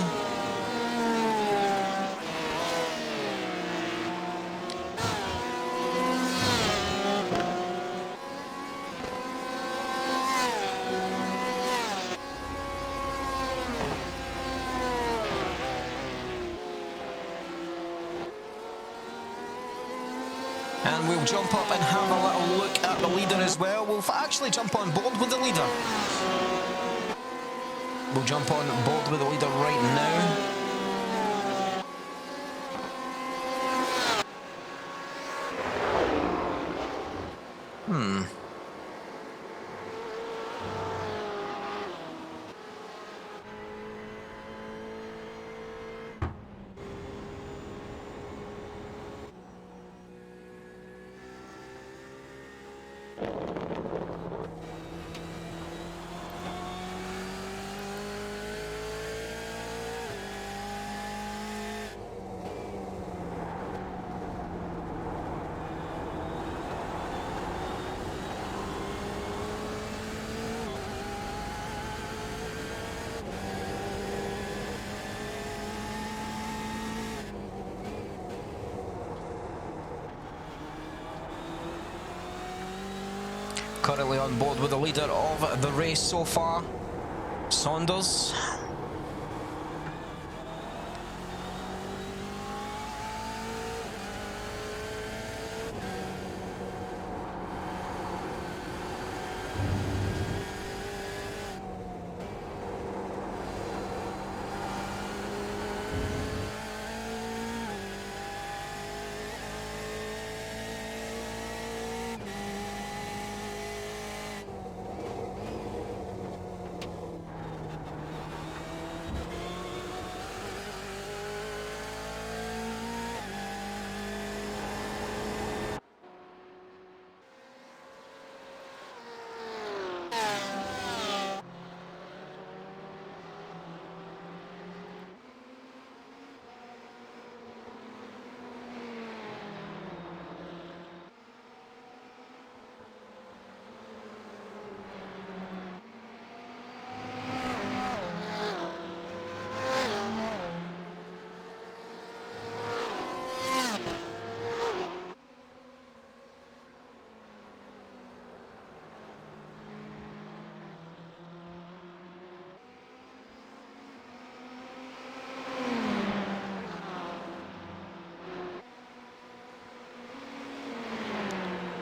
And we'll jump up and have a little look at the leader as well. We'll actually jump on board with the leader. We'll jump on board with the leader right now. Currently on board with the leader of the race so far, Saunders.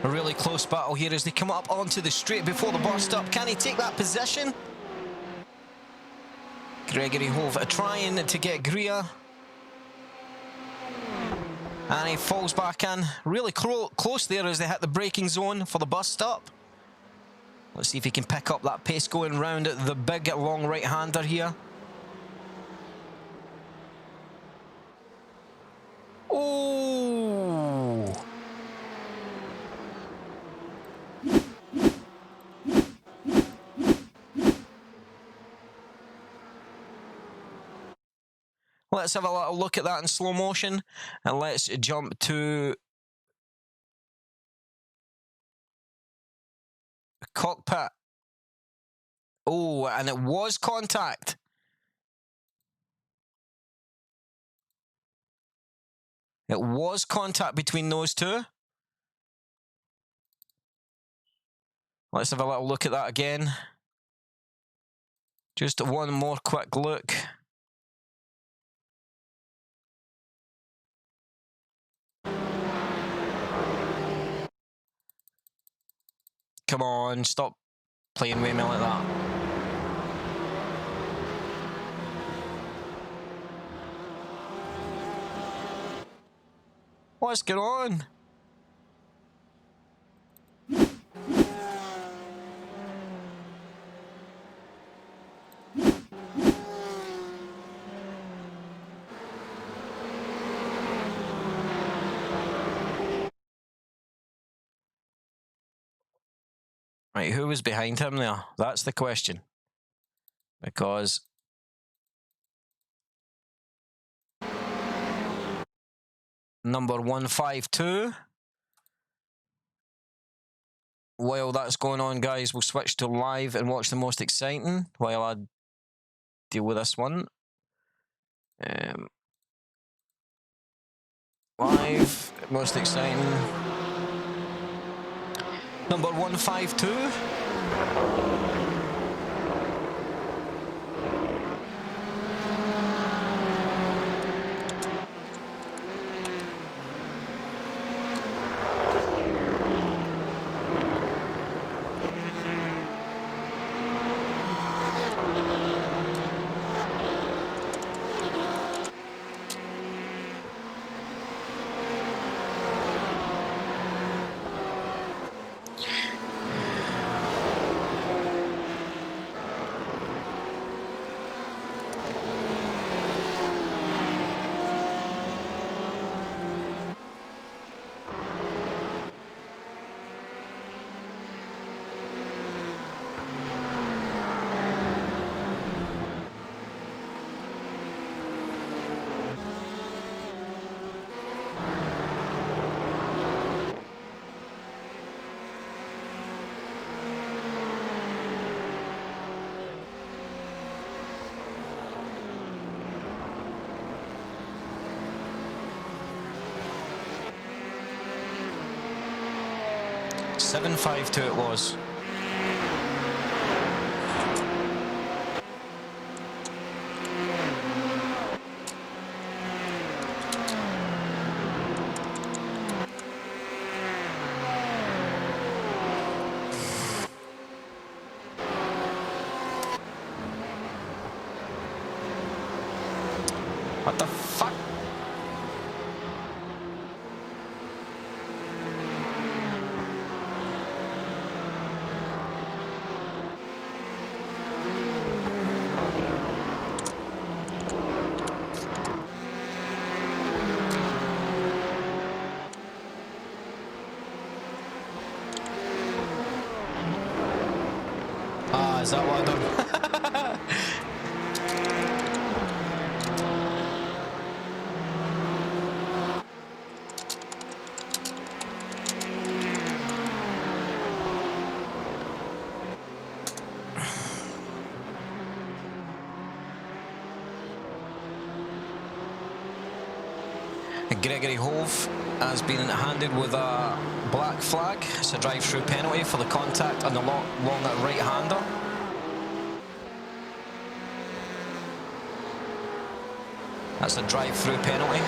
A really close battle here as they come up onto the straight before the bar stop. Can he take that position? Gregory Hove trying to get Greer. And he falls back in. Really close there as they hit the braking zone for the bus stop. Let's see if he can pick up that pace going round the big long right-hander here. Oh! Let's have a little look at that in slow motion, and let's jump to the cockpit. Oh, and it was contact. It was contact between those two. Let's have a little look at that again. Just one more quick look. Come on, stop playing with me like that. What's going on? Right, who was behind him there? That's the question. Because number 152. While that's going on, guys, we'll switch to live and watch the most exciting while I deal with this one. Live, most exciting. Number 152. 7.52 it was. What the fuck? Ah, is that what I done? Gregory Hove has been handed with a black flag. It's a drive-through penalty for the contact on the long right-hander. That's a drive-through penalty.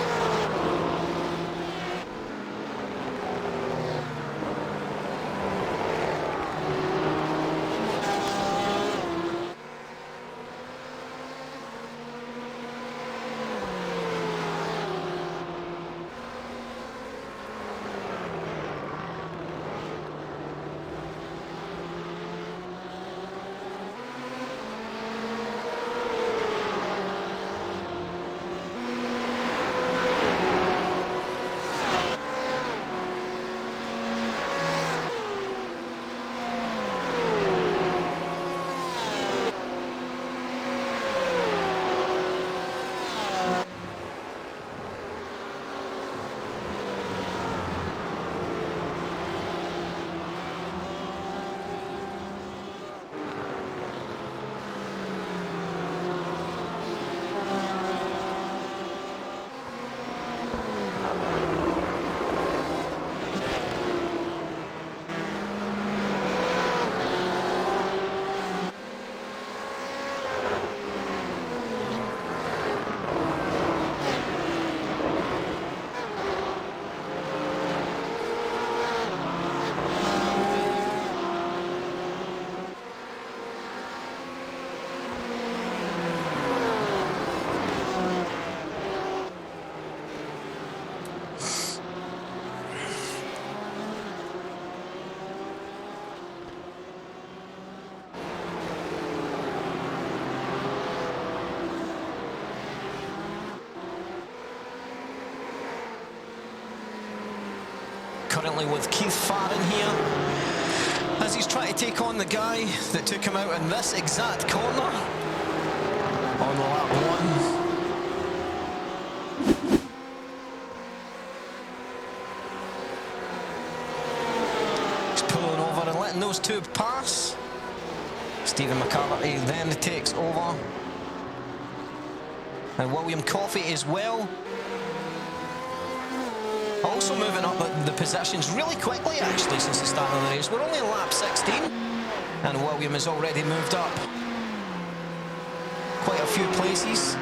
Currently with Keith Farron here, as he's trying to take on the guy that took him out in this exact corner on lap one. He's pulling over and letting those two pass. Stephen McCarthy then takes over, and William Coffey as well. Also moving up the positions really quickly actually since the start of the race. We're only in lap 16 and William has already moved up quite a few places.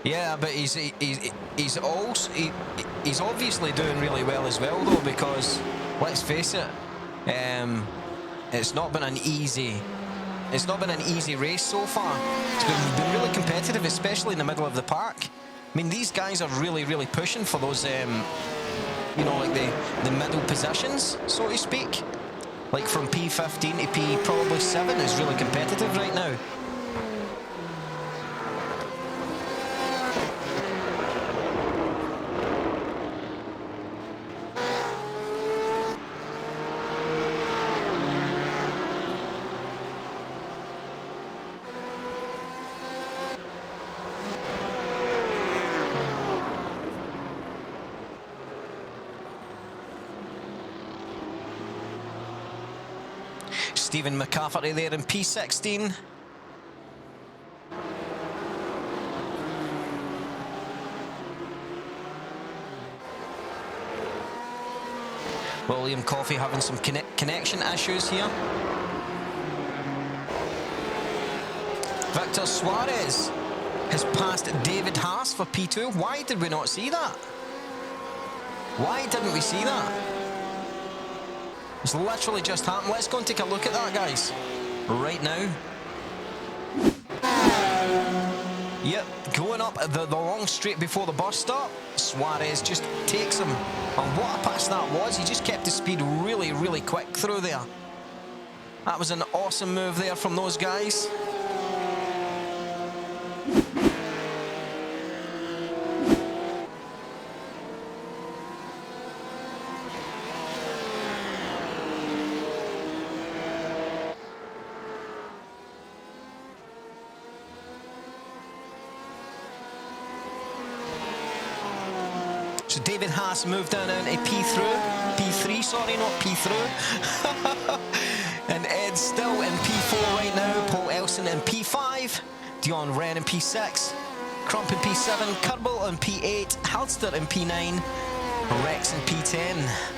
Yeah, but he's obviously doing really well as well though, because let's face it, it's not been an easy race so far. It's been really competitive, especially in the middle of the pack. I mean, these guys are really pushing for those, you know, like the middle positions, so to speak. Like from P15 to P probably 7 is really competitive right now. Stephen McCafferty there in P16. William Coffey having some connection issues here. Victor Suarez has passed David Haas for P2. Why did we not see that? Why didn't we see that? It's literally just happened. Let's go and take a look at that, guys. Right now. Yep, going up the long straight before the bus stop. Suarez just takes him. And what a pass that was. He just kept his speed really, really quick through there. That was an awesome move there from those guys. So David Haas moved down into P3, sorry, not P through. And Ed's still in P4 right now. Paul Elson in P5. Dion Wren in P6. Crump in P7. Kerbal in P8. Halster in P9. Rex in P10.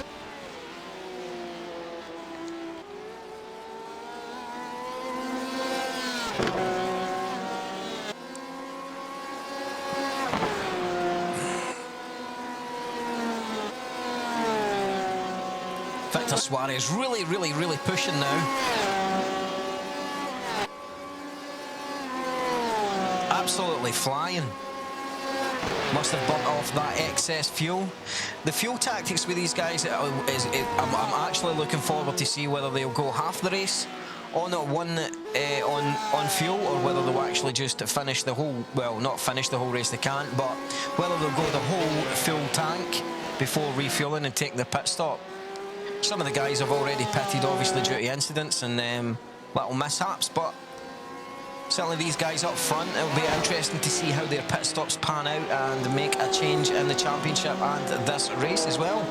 Victor Suarez really pushing now. Absolutely flying. Must have burnt off that excess fuel. The fuel tactics with these guys I'm actually looking forward to see whether they'll go half the race on on fuel, or whether they'll actually just finish the whole, well, not finish the whole race, they can't, but whether they'll go the whole full tank before refueling and take the pit stop. Some of the guys have already pitted, obviously, due to incidents and little mishaps, but certainly these guys up front, it'll be interesting to see how their pit stops pan out and make a change in the championship and this race as well.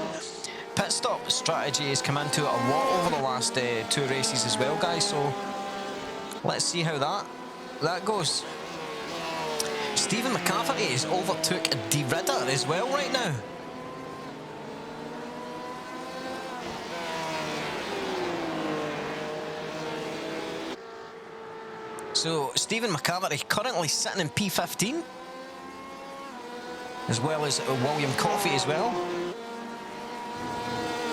Pit stop strategy has come into it a lot over the last 2 races as well, guys, so let's see how that goes. Stephen McCafferty has overtook De Ridder as well right now. So Stephen McCafferty currently sitting in P15, as well as William Coffey as well.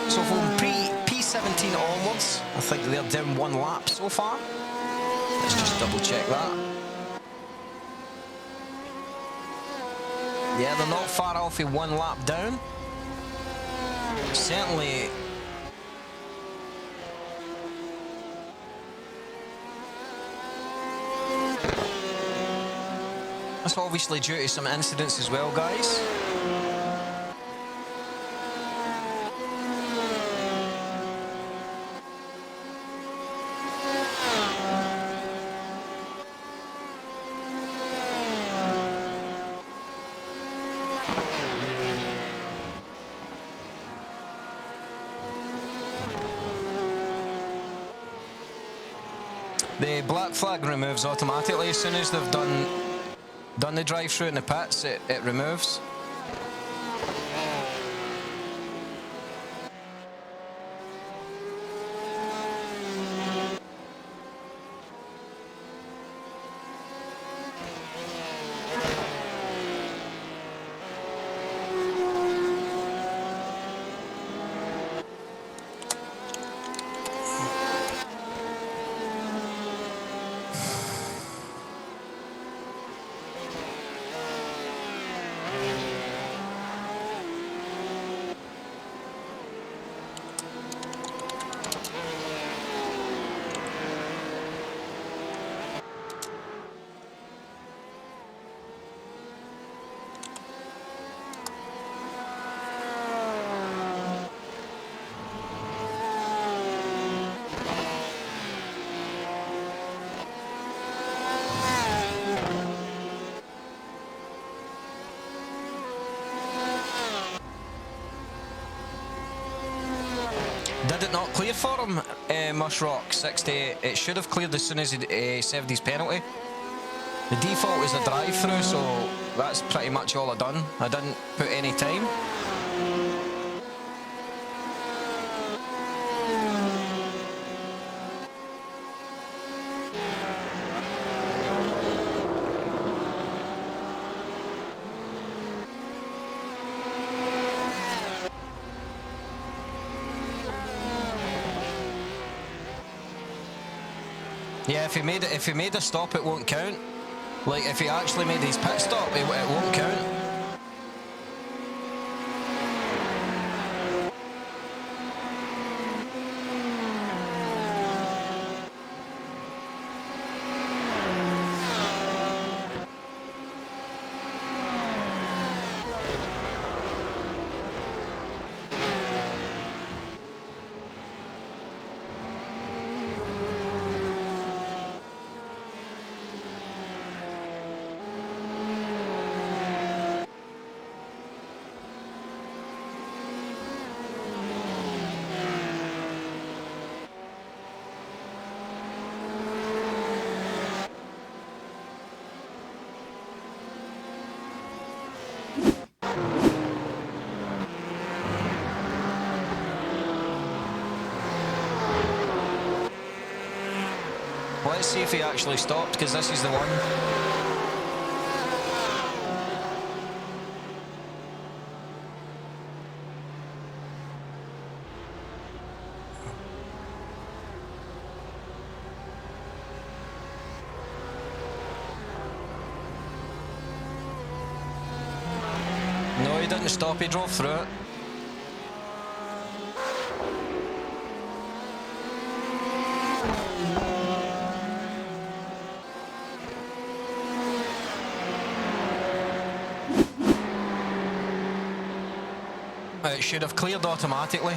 So from P17 onwards, I think they're down 1 lap so far. Let's just double check that. Yeah, they're not far off of 1 lap down. Certainly. That's obviously due to some incidents as well, guys. The black flag removes automatically as soon as they've done the drive-through in the pits, it removes. Did it not clear for him, Mushrock 60? It should have cleared as soon as he served his penalty. The default is a drive-through, so that's pretty much all I done. I didn't put any time. Yeah, if he made a stop, it won't count. Like, if he actually made his pit stop, it won't count. Let's see if he actually stopped, because this is the one. No, he didn't stop, he drove through it. It should have cleared automatically.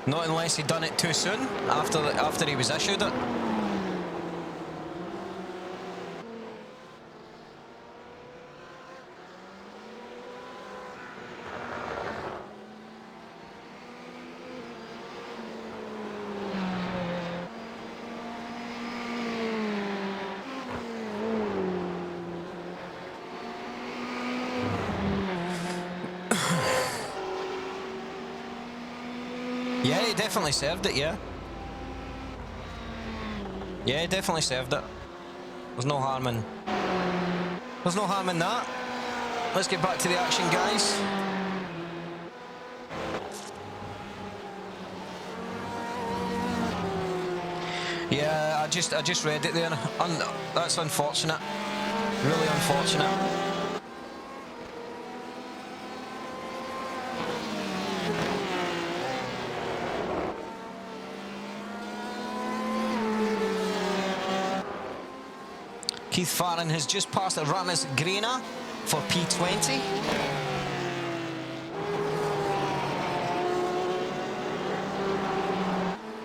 Not unless he'd done it too soon, after he was issued it. Yeah, he definitely served it, yeah. Yeah, he definitely served it. There's no harm in that. Let's get back to the action, guys. Yeah, I just read it there. That's unfortunate. Really unfortunate. Keith Farron has just passed Ramis Grena for P20.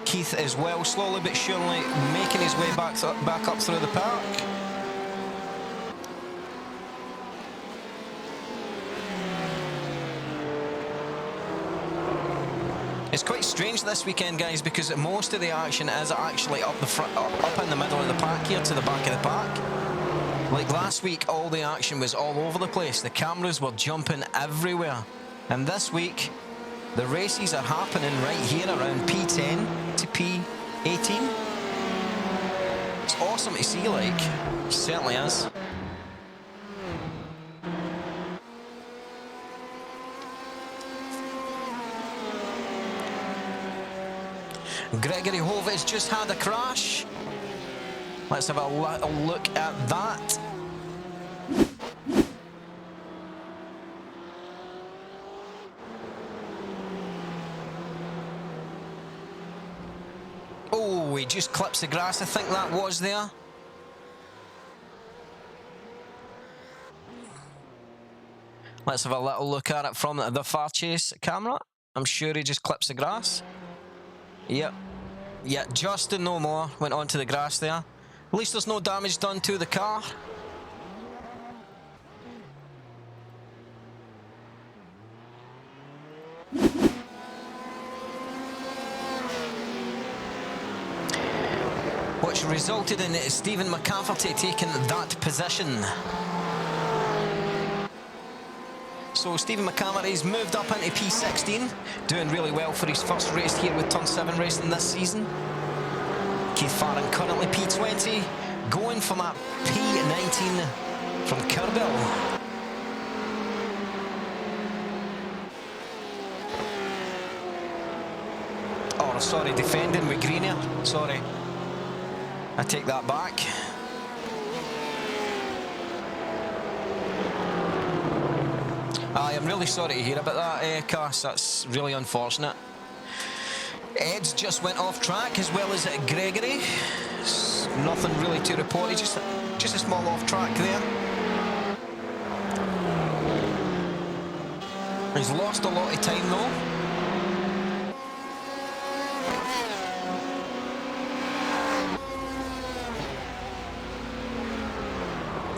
Keith as well, slowly but surely making his way back up through the park. It's quite strange this weekend, guys, because most of the action is actually up the front, up in the middle of the pack here to the back of the pack. Like last week, all the action was all over the place. The cameras were jumping everywhere. And this week, the races are happening right here around P10 to P18. It's awesome to see, like, it certainly is. Gregory Hove has just had a crash. Let's have a little look at that. Oh, he just clips the grass, I think that was there. Let's have a little look at it from the far chase camera. I'm sure he just clips the grass. Yep. Yeah, just and no more went onto the grass there. At least there's no damage done to the car. Which resulted in Stephen McCafferty taking that position. So Stephen McCafferty's moved up into P16, doing really well for his first race here with Turn 7 racing this season. Keith Farron currently P20, going for that P19 from Kerbel. Oh, sorry, defending with Greenier. Sorry. I take that back. I am really sorry to hear about that, Cass. That's really unfortunate. Ed's just went off track, as well as Gregory. Nothing really to report. Just a small off track there. He's lost a lot of time though.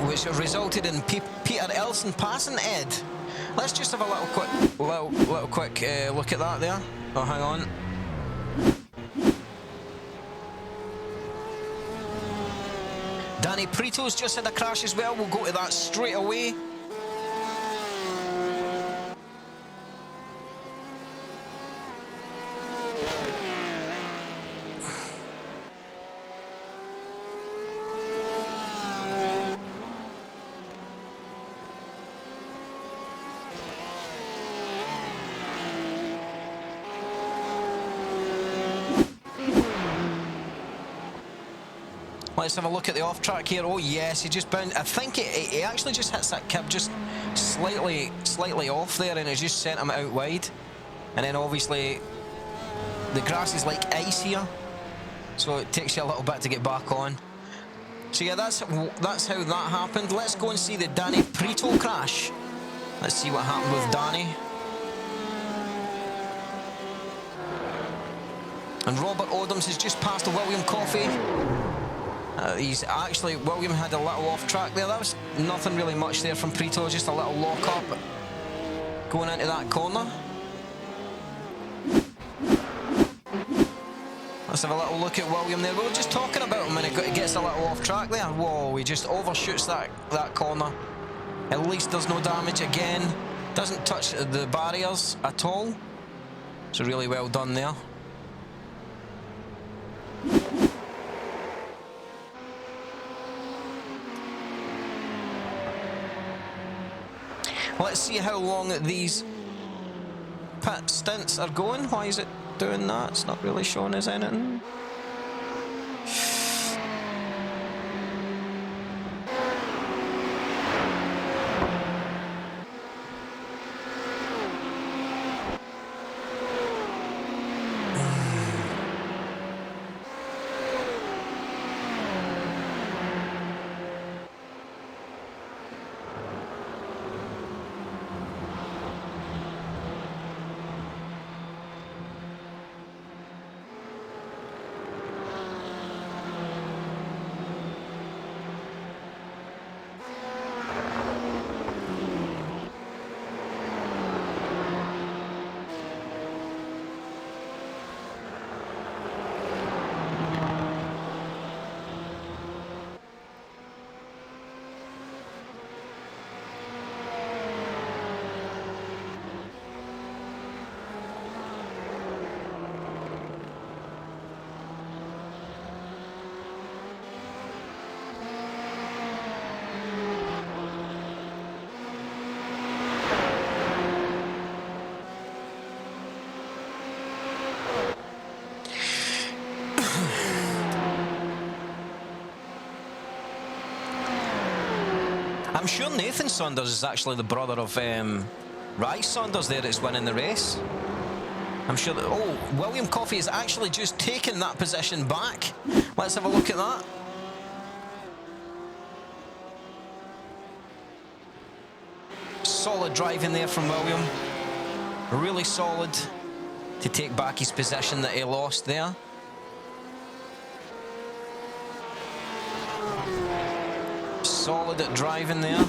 Which resulted in Peter Elson passing Ed. Let's just have a little quick look at that there. Oh, hang on. Danny Prito's just had a crash as well. We'll go to that straight away. Let's have a look at the off track here. Oh yes, he just bounced. I think he actually just hits that curb just slightly off there, and it just sent him out wide. And then obviously the grass is like ice here, so it takes you a little bit to get back on. So yeah, that's how that happened. Let's go and see the Danny Prito crash. Let's see what happened with Danny. And Robert Odoms has just passed William Coffey. He's actually, William had a little off track there. That was nothing really much there from Prito, just a little lock up going into that corner. Let's have a little look at William there. We were just talking about him and it gets a little off track there. Whoa, he just overshoots that corner. At least there's no damage again. Doesn't touch the barriers at all. So really well done there. Let's see how long these pit stints are going. Why is it doing that? It's not really showing us anything. I'm sure Nathan Saunders is actually the brother of Rice Saunders there that's winning the race. I'm sure that, oh, William Coffey has actually just taken that position back. Let's have a look at that. Solid driving there from William. Really solid to take back his position that he lost there. Solid at driving there.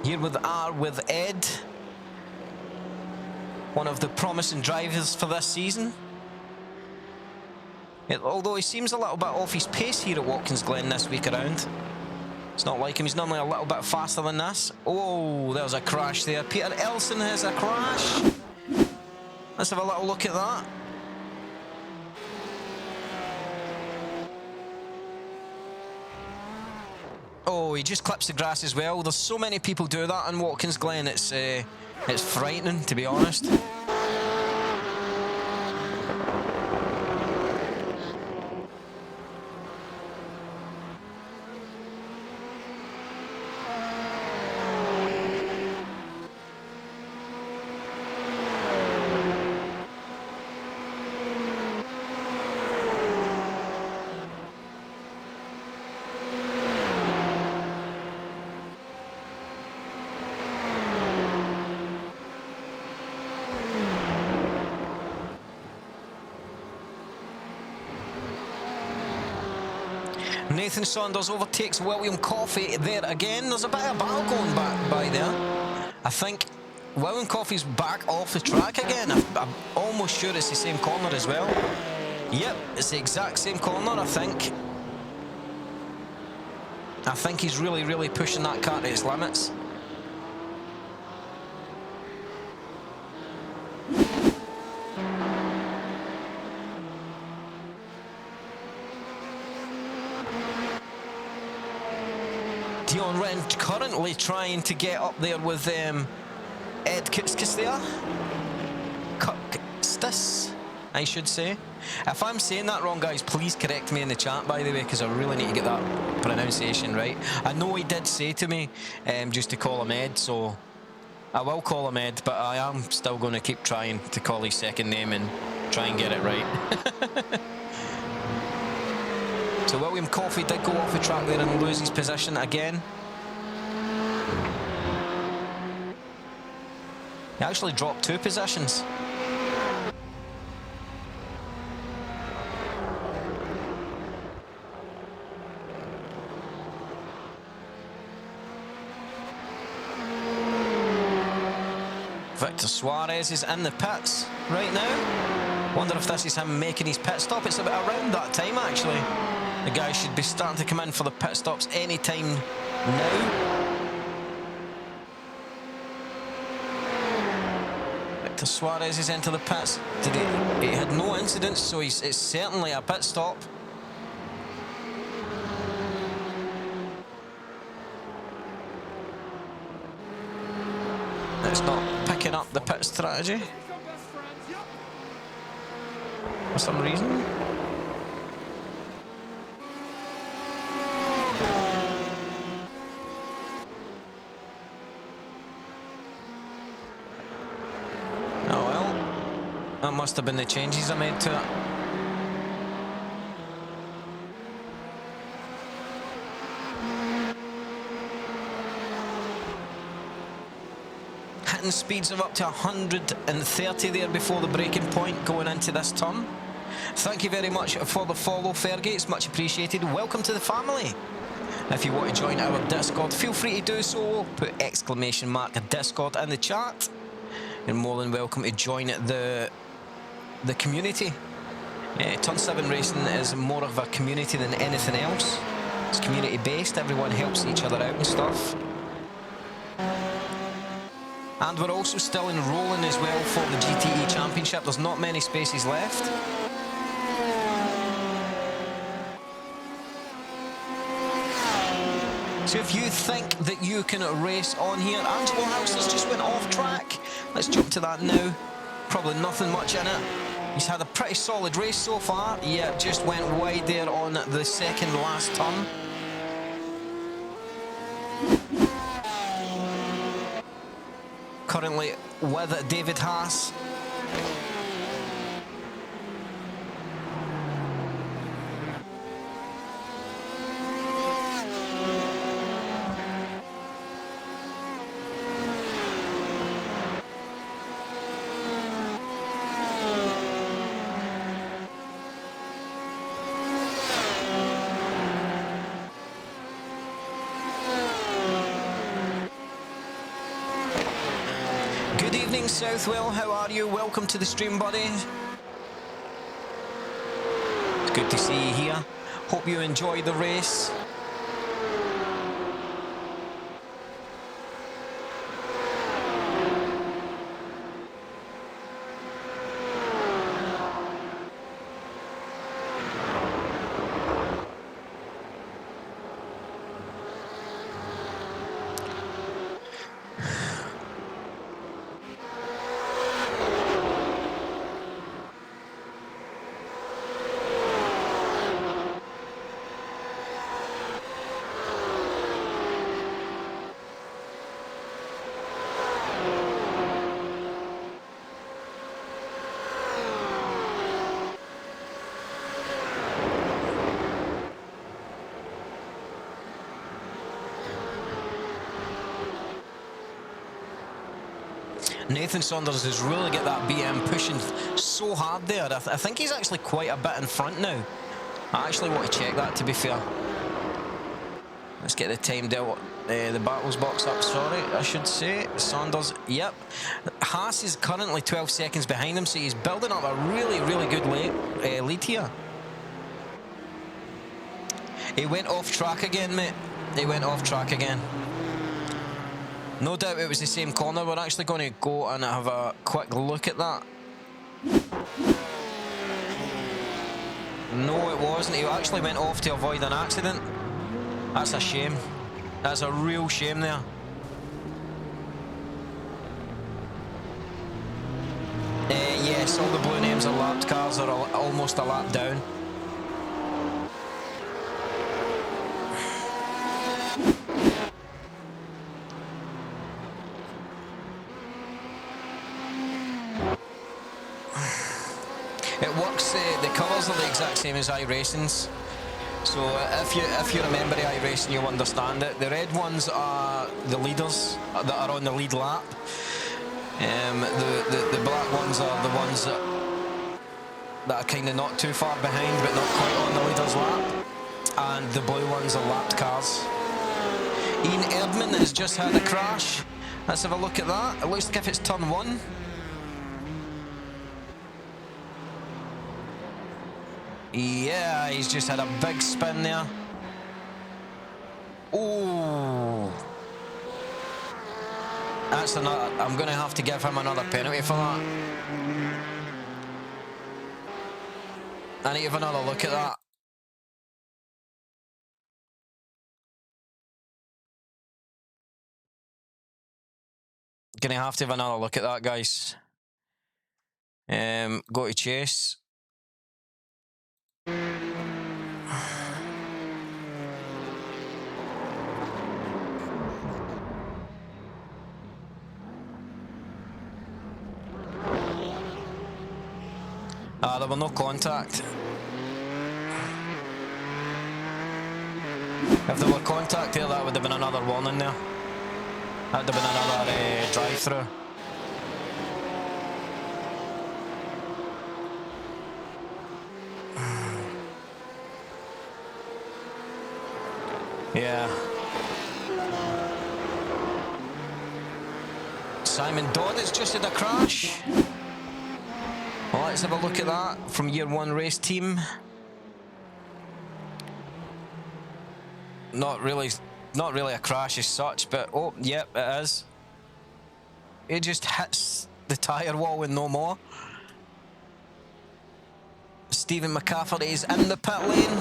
Here with Ed, one of the promising drivers for this season. Although he seems a little bit off his pace here at Watkins Glen this week around. It's not like him, he's normally a little bit faster than this. Oh, there's a crash there. Peter Elson has a crash. Let's have a little look at that. Oh, he just clips the grass as well. There's so many people do that on Watkins Glen, it's frightening, to be honest. Nathan Saunders overtakes William Coffey there again. There's a bit of a battle going by there. I think William Coffey's back off the track again. I'm almost sure it's the same corner as well. Yep, it's the exact same corner, I think. I think he's really pushing that car to its limits. Dion Wren currently trying to get up there with Ed Kutskas there. Kutskas, I should say. If I'm saying that wrong, guys, please correct me in the chat, by the way, because I really need to get that pronunciation right. I know he did say to me just to call him Ed, so I will call him Ed, but I am still going to keep trying to call his second name and try and get it right. So William Coffey did go off the track there and lose his position again. He actually dropped 2 positions. Victor Suarez is in the pits right now. Wonder if this is him making his pit stop. It's about around that time, actually. The guy should be starting to come in for the pit stops any time now. Victor Suarez is into the pits. He had no incidents, so it's certainly a pit stop. It's not picking up the pit strategy for some reason. That must have been the changes I made to it. Hitting speeds of up to 130 there before the braking point going into this turn. Thank you very much for the follow, Fergie. It's much appreciated. Welcome to the family. If you want to join our Discord, feel free to do so. Put !Discord in the chat. You're more than welcome to join the community. Turn 7 racing is more of a community than anything else. It's community based, everyone helps each other out and stuff. And we're also still enrolling as well for the GT3 Championship. There's not many spaces left. So if you think that you can race on here, Angelo House has just went off track. Let's jump to that now. Probably nothing much in it. He's had a pretty solid race so far. Yeah, just went wide there on the second last turn. Currently with David Haas. Southwell, how are you? Welcome to the stream, buddy. It's good to see you here. Hope you enjoy the race. Nathan Saunders has really got that BM pushing so hard there. I think he's actually quite a bit in front now. I actually want to check that, to be fair. Let's get the time dealt, the battles box up, sorry, I should say. Saunders, yep. Haas is currently 12 seconds behind him, so he's building up a really, really good lead here. He went off track again, mate. He went off track again. No doubt it was the same corner. We're actually going to go and have a quick look at that. No, it wasn't. He actually went off to avoid an accident. That's a shame. That's a real shame there. Yes, all the blue names are lapped cars are almost a lap down. It works, the colours are the exact same as iRacing's. So if you remember the iRacing, you'll understand it. The red ones are the leaders that are on the lead lap. The black ones are the ones that are kind of not too far behind but not quite on the leader's lap. And the blue ones are lapped cars. Ian Erdman has just had a crash. Let's have a look at that. It looks like if it's turn 1. Yeah, he's just had a big spin there. Oh, that's another. I'm going to have to give him another penalty for that. I need to have another look at that. Going to have to have another look at that, guys. Go to chase. There were no contact. If there were contact there, that would have been another warning there. That would have been another drive-through. Yeah. Simon Dodd has just had a crash. Well, let's have a look at that from year 1 race team. Not really a crash as such, but oh, yep, it is. It just hits the tyre wall and no more. Stephen McCafferty is in the pit lane,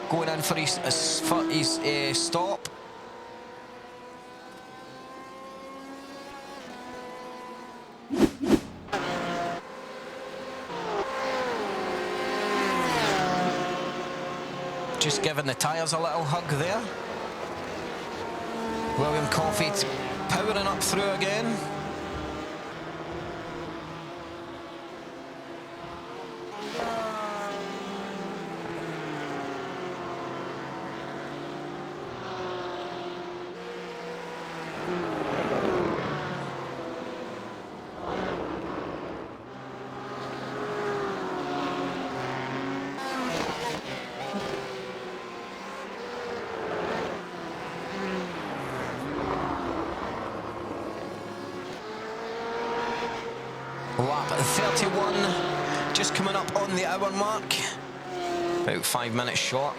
going in for his stop. Just giving the tyres a little hug there. William Coffey powering up through again. Lap 31, just coming up on the hour mark. About 5 minutes short.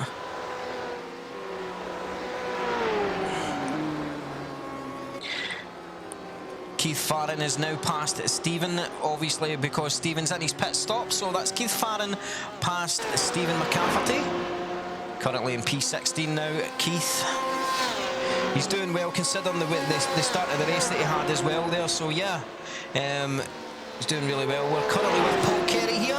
Keith Farron is now past Stephen, obviously because Stephen's in his pit stop, so that's Keith Farron past Stephen McCafferty. Currently in P16 now, Keith. He's doing well considering the start of the race that he had as well there, so yeah. He's doing really well. We're currently with Paul Kerry here.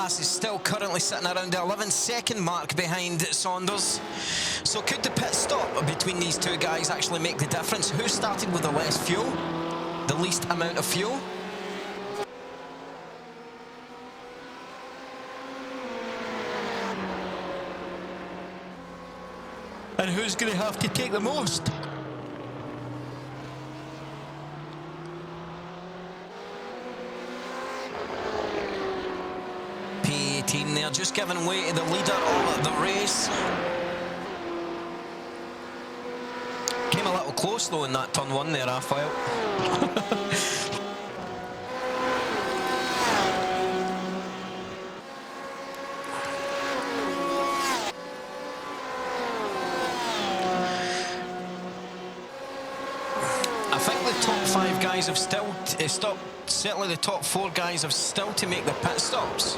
Haas is still currently sitting around the 11-second mark behind Saunders. So could the pit stop between these two guys actually make the difference? Who started with the less fuel? The least amount of fuel? And who's going to have to take the most? P18 there, just giving way to the leader of the race. Came a little close though in that turn one there, I felt. I think the top 5 guys have still stopped. Certainly the top 4 guys have still to make the pit stops.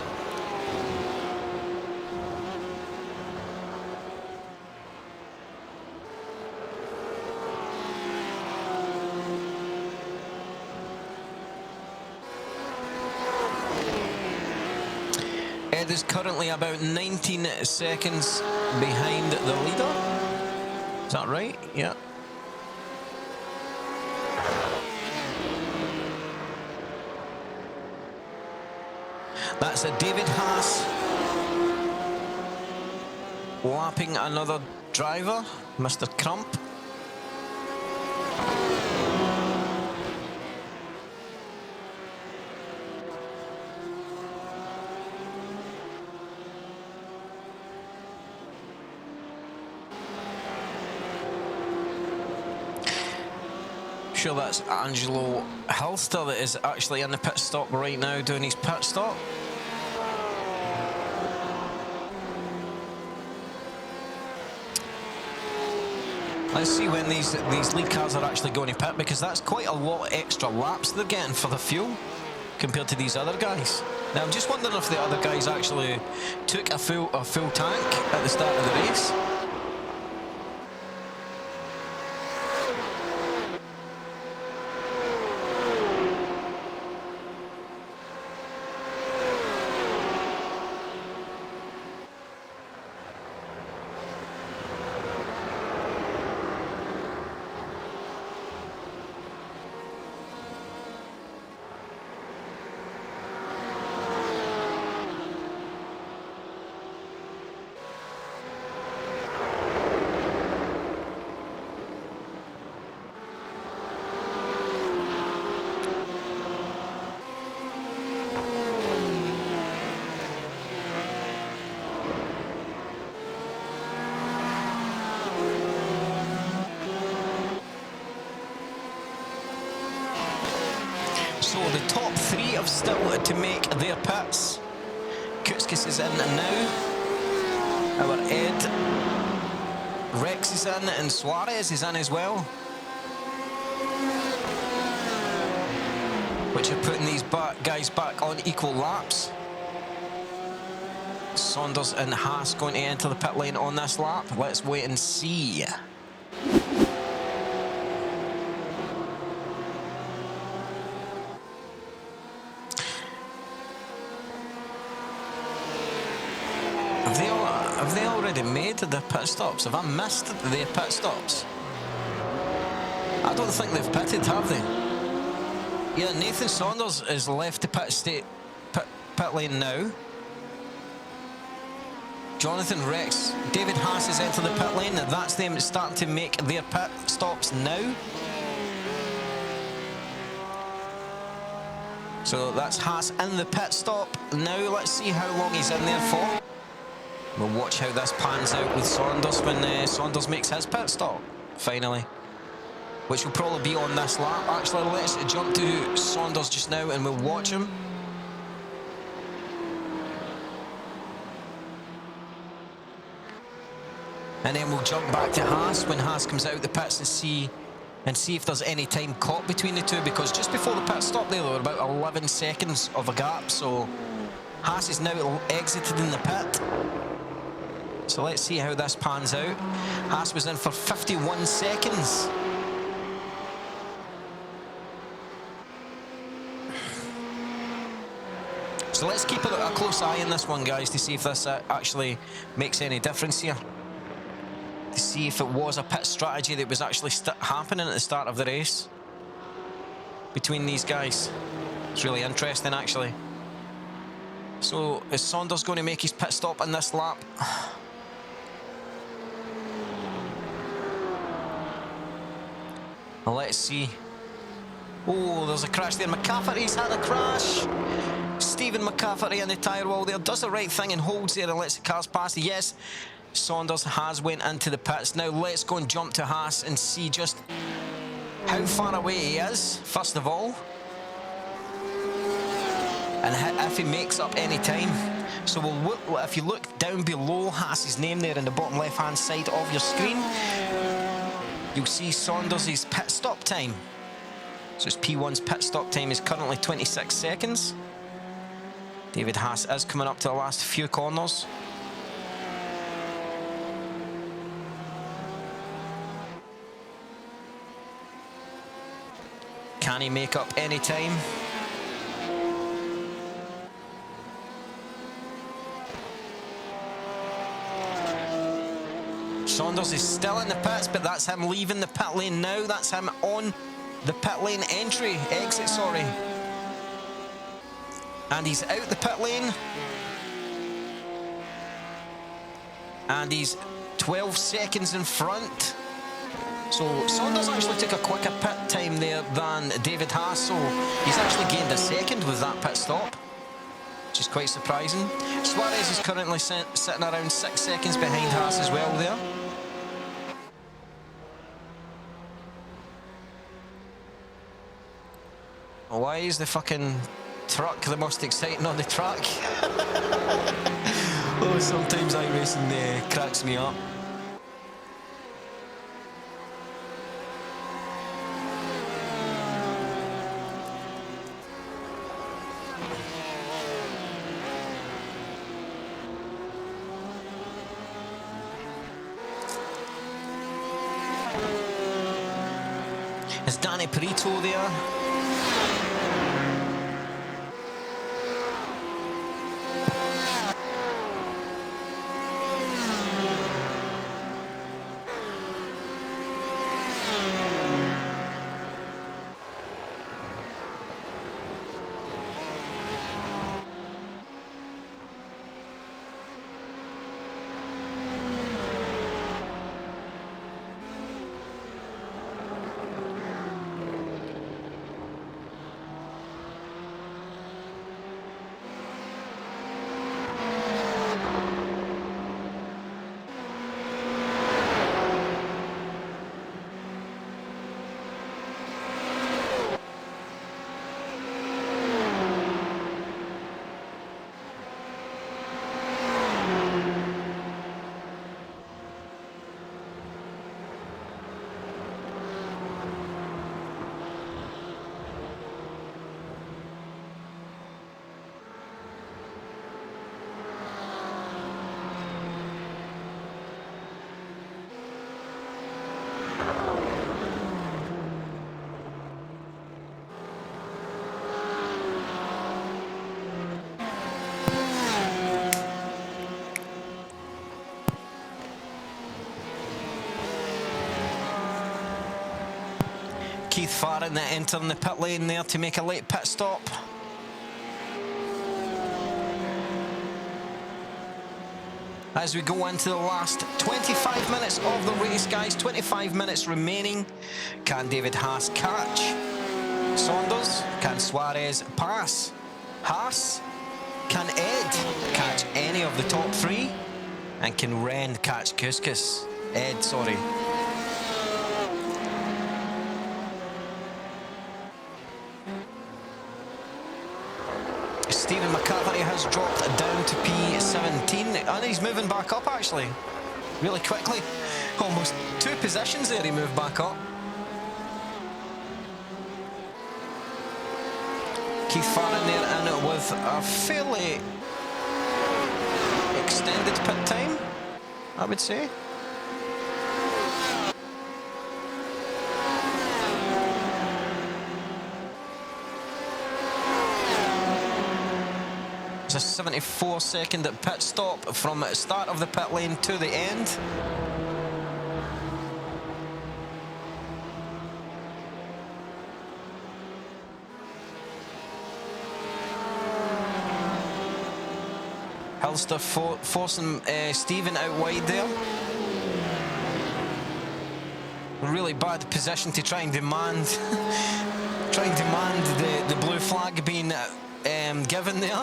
Ed is currently about 19 seconds behind the leader. Is that right? Yeah. That's a David Haas lapping another driver, Mr. Crump. Sure, that's Angelo Halster that is actually in the pit stop right now doing his pit stop. Let's see when these lead cars are actually going to pit, because that's quite a lot of extra laps they're getting for the fuel compared to these other guys. Now I'm just wondering if the other guys actually took a full tank at the start of the race. So the top 3 have still to make their pits. Kutskis is in now. Our Ed. Rex is in, and Suarez is in as well. Which are putting these guys back on equal laps. Saunders and Haas going to enter the pit lane on this lap. Let's wait and see. Have they already made the pit stops? Have I missed their pit stops? I don't think they've pitted, have they? Yeah, Nathan Saunders is left the pit lane now. Jonathan Rex, David Haas is into the pit lane. That's them starting to make their pit stops now. So that's Haas in the pit stop now. Let's see how long he's in there for. We'll watch how this pans out with Saunders when Saunders makes his pit stop, finally. Which will probably be on this lap. Actually, let's jump to Saunders just now and we'll watch him. And then we'll jump back to Haas when Haas comes out the pits and see if there's any time caught between the two, because just before the pit stop there were about 11 seconds of a gap, so Haas is now exited in the pit. So let's see how this pans out. Haas was in for 51 seconds. So let's keep a close eye on this one, guys, to see if this actually makes any difference here. To see if it was a pit strategy that was actually happening at the start of the race between these guys. It's really interesting, actually. So is Saunders going to make his pit stop in this lap? Well, let's see. Oh, there's a crash there. McCafferty's had a crash. Stephen McCafferty in the tyre wall there does the right thing and holds there and lets the cars past. Yes, Saunders has went into the pits. Now let's go and jump to Haas and see just how far away he is, first of all. And if he makes up any time. So if you look down below Haas's name there in the bottom left-hand side of your screen, you'll see Saunders' pit stop time. So his P1's pit stop time is currently 26 seconds. David Haas is coming up to the last few corners. Can he make up any time? Saunders is still in the pits, but that's him leaving the pit lane now. That's him on the pit lane exit, sorry. And he's out the pit lane. And he's 12 seconds in front. So Saunders actually took a quicker pit time there than David Haas, so he's actually gained a second with that pit stop, which is quite surprising. Suarez is currently sitting around 6 seconds behind Haas as well there. Why is the fucking truck the most exciting on the track? Oh, sometimes iRacing cracks me up. Is Danny Perito there? Keith Farron entering the pit lane there to make a late pit stop. As we go into the last 25 minutes of the race, guys, 25 minutes remaining. Can David Haas catch Saunders? Can Suarez pass Haas? Can Ed catch any of the top three? And can Ren catch Couscous? Ed, sorry. Stephen McCarthy has dropped down to P17, and he's moving back up actually, really quickly. Almost 2 positions there he moved back up. Keith Farron there in it with a fairly extended pit time, I would say. a 74-second pit stop from start of the pit lane to the end. Hilster forcing Stephen out wide there. Really bad position to try and demand the blue flag being given there.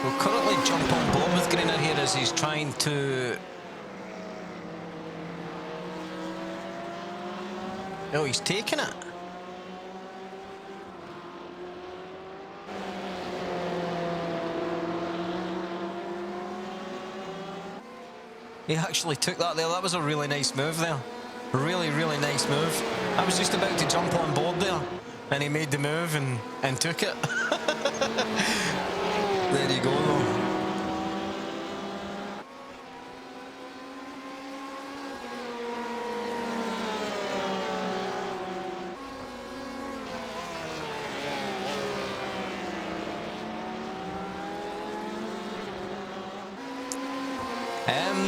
We'll currently jump on board with Greener here as he's trying to... Oh, he's taking it. He actually took that there. That was a really nice move there. Really, really nice move. I was just about to jump on board there, and he made the move and took it. There you go, though.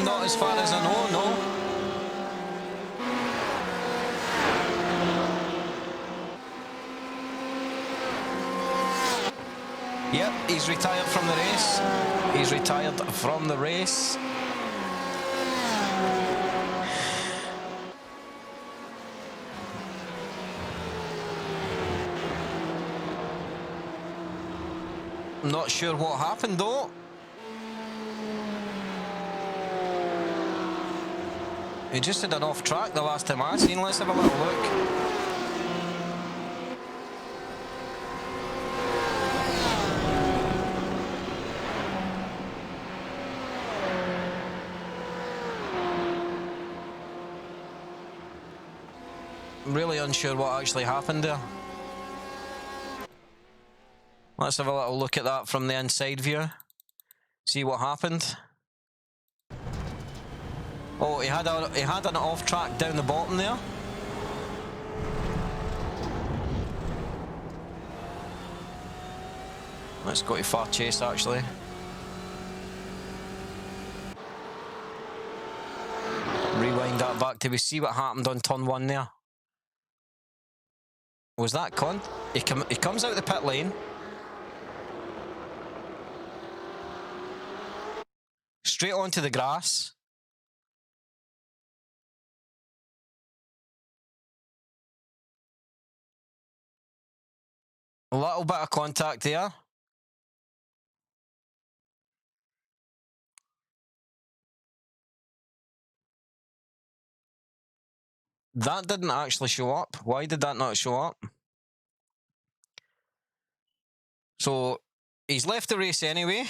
Not as far as I know, no. Yep, he's retired from the race. He's retired from the race. I'm not sure what happened though. He just had an off track the last time I seen. Let's have a little look. Really unsure what actually happened there. Let's have a little look at that from the inside view. See what happened. Oh, he had an off track down the bottom there. Let's go to far chase actually. Rewind that back till we see what happened on turn 1 there. Was that con? He comes out the pit lane. Straight onto the grass. A little bit of contact there. That didn't actually show up. Why did that not show up? So, he's left the race anyway.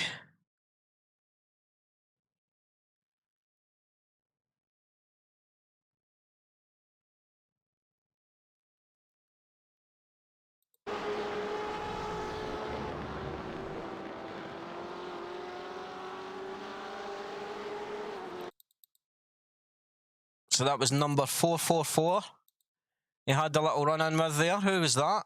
So that was number 444. He had a little run-in with there. Who was that?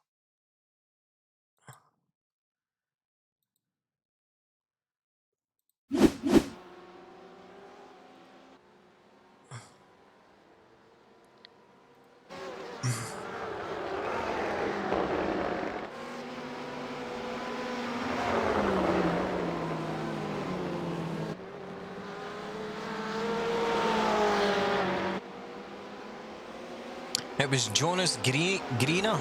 It was Jonas Greener.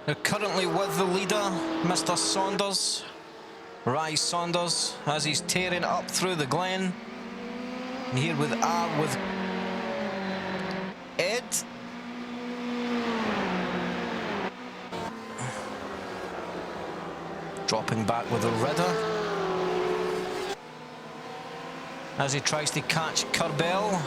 They're currently with the leader, Mr. Saunders. Rise Saunders, as he's tearing up through the Glen. And here with Ed. Dropping back with a Ridder. As he tries to catch Kerbel.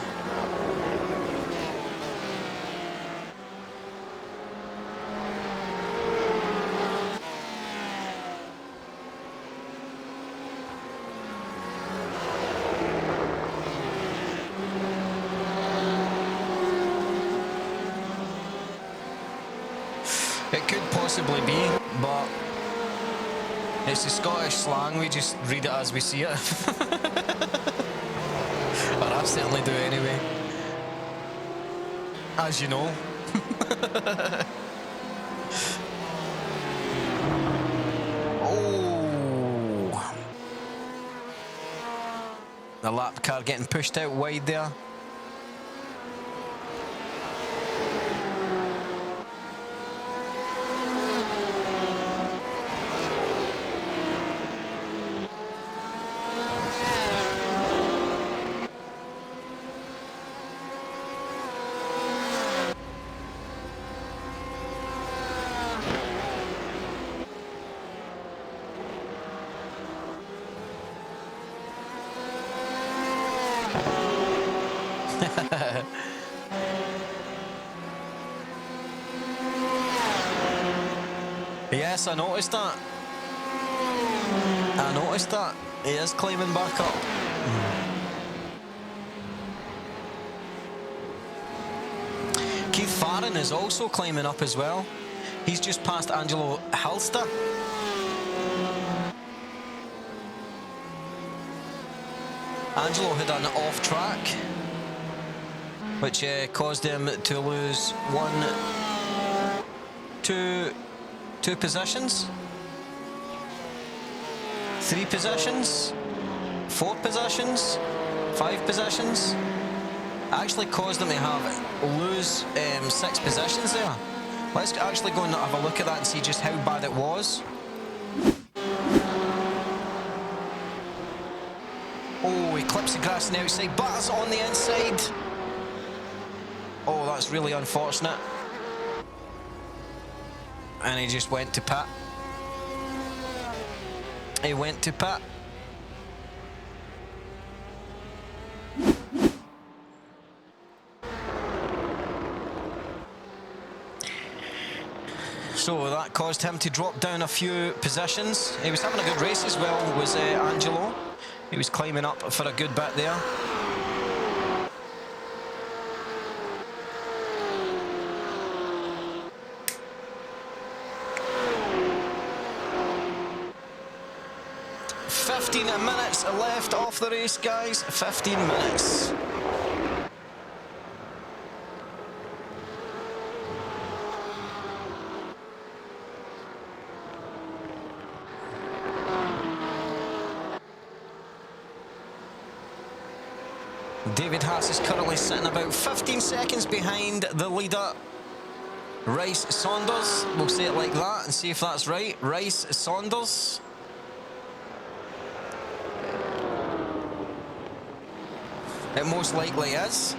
It could possibly be, but it's the Scottish slang, we just read it as we see it. Or I certainly do anyway. As you know. Oh! The lap car getting pushed out wide there. Yes, I noticed that. I noticed that. He is climbing back up. Keith Farron is also climbing up as well. He's just passed Angelo Halster. Angelo had an off track, which caused him to lose two positions, 3 positions, 4 positions, 5 positions. Actually caused him to lose 6 positions there. Let's actually go and have a look at that and see just how bad it was. Oh, he clips the grass on the outside, Butters on the inside. Oh, that's really unfortunate. And he just went to pit. He went to pit. So that caused him to drop down a few positions. He was having a good race as well, was Angelo. He was climbing up for a good bit there. Minutes left off the race, guys. 15 minutes. David Haas is currently sitting about 15 seconds behind the leader, Rice Saunders. We'll say it like that and see if that's right. Rice Saunders. It most likely is.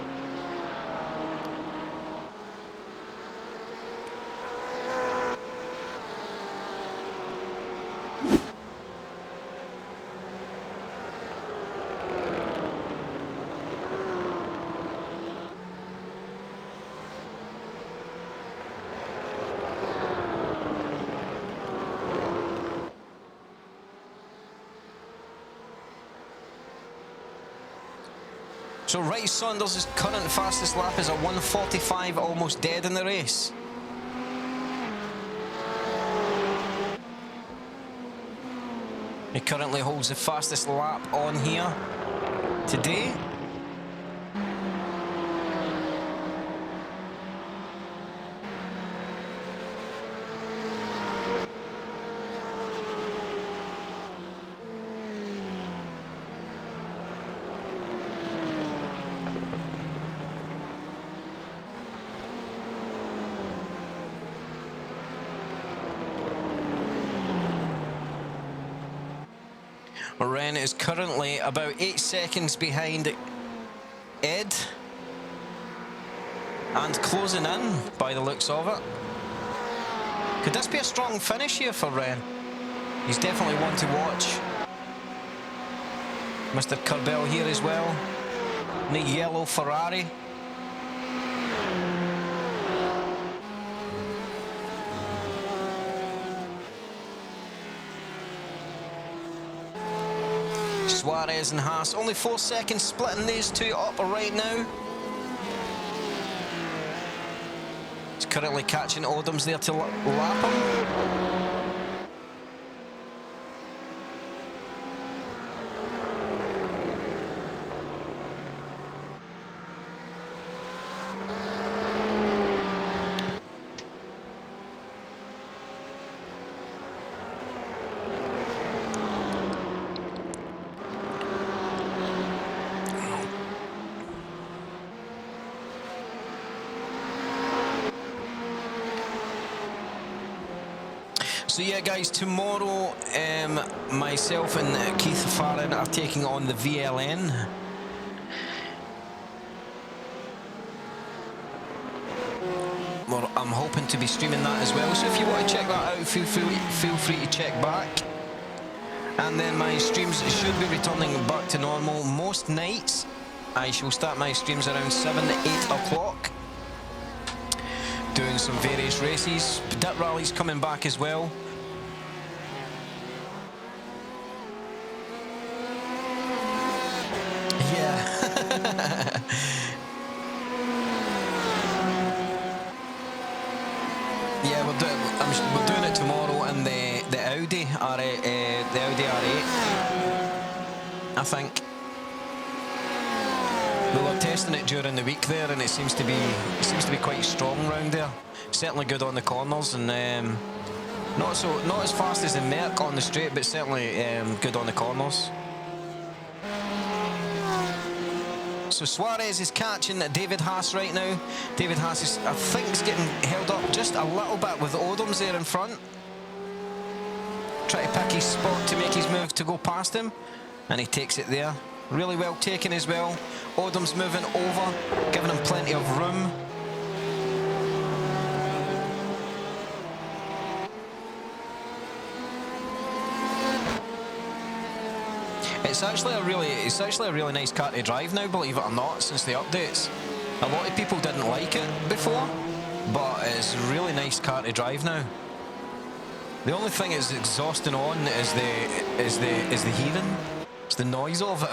So Rice Saunders' current fastest lap is a 1:45, almost dead in the race. He currently holds the fastest lap on here today. Ren is currently about 8 seconds behind Ed. And closing in, by the looks of it. Could this be a strong finish here for Ren? He's definitely one to watch. Mr. Kerbel here as well. In the yellow Ferrari. Suarez and Haas, only 4 seconds splitting these two up right now. He's currently catching Odoms there to lap him. So yeah guys, tomorrow myself and Keith Farron are taking on the VLN. Well, I'm hoping to be streaming that as well, so if you want to check that out, feel free to check back. And then my streams should be returning back to normal. Most nights I shall start my streams around 7 to 8 o'clock. Doing some various races. Pit Rally's coming back as well. Yeah. Yeah, we're doing it tomorrow in the Audi R8, I think. We were testing it during the week there, and it seems to be quite strong round there. Certainly good on the corners, and not as fast as the Merc on the straight, but certainly good on the corners. So Suarez is catching David Haas right now. David Haas is, I think, is getting held up just a little bit with Odoms there in front. Try to pick his spot to make his move to go past him, and he takes it there. Really well taken as well. Odoms moving over, giving him plenty of room. It's actually a really nice car to drive now, believe it or not, since the updates. A lot of people didn't like it before, but it's a really nice car to drive now. The only thing it's exhausting on is the hearing. It's the noise of it.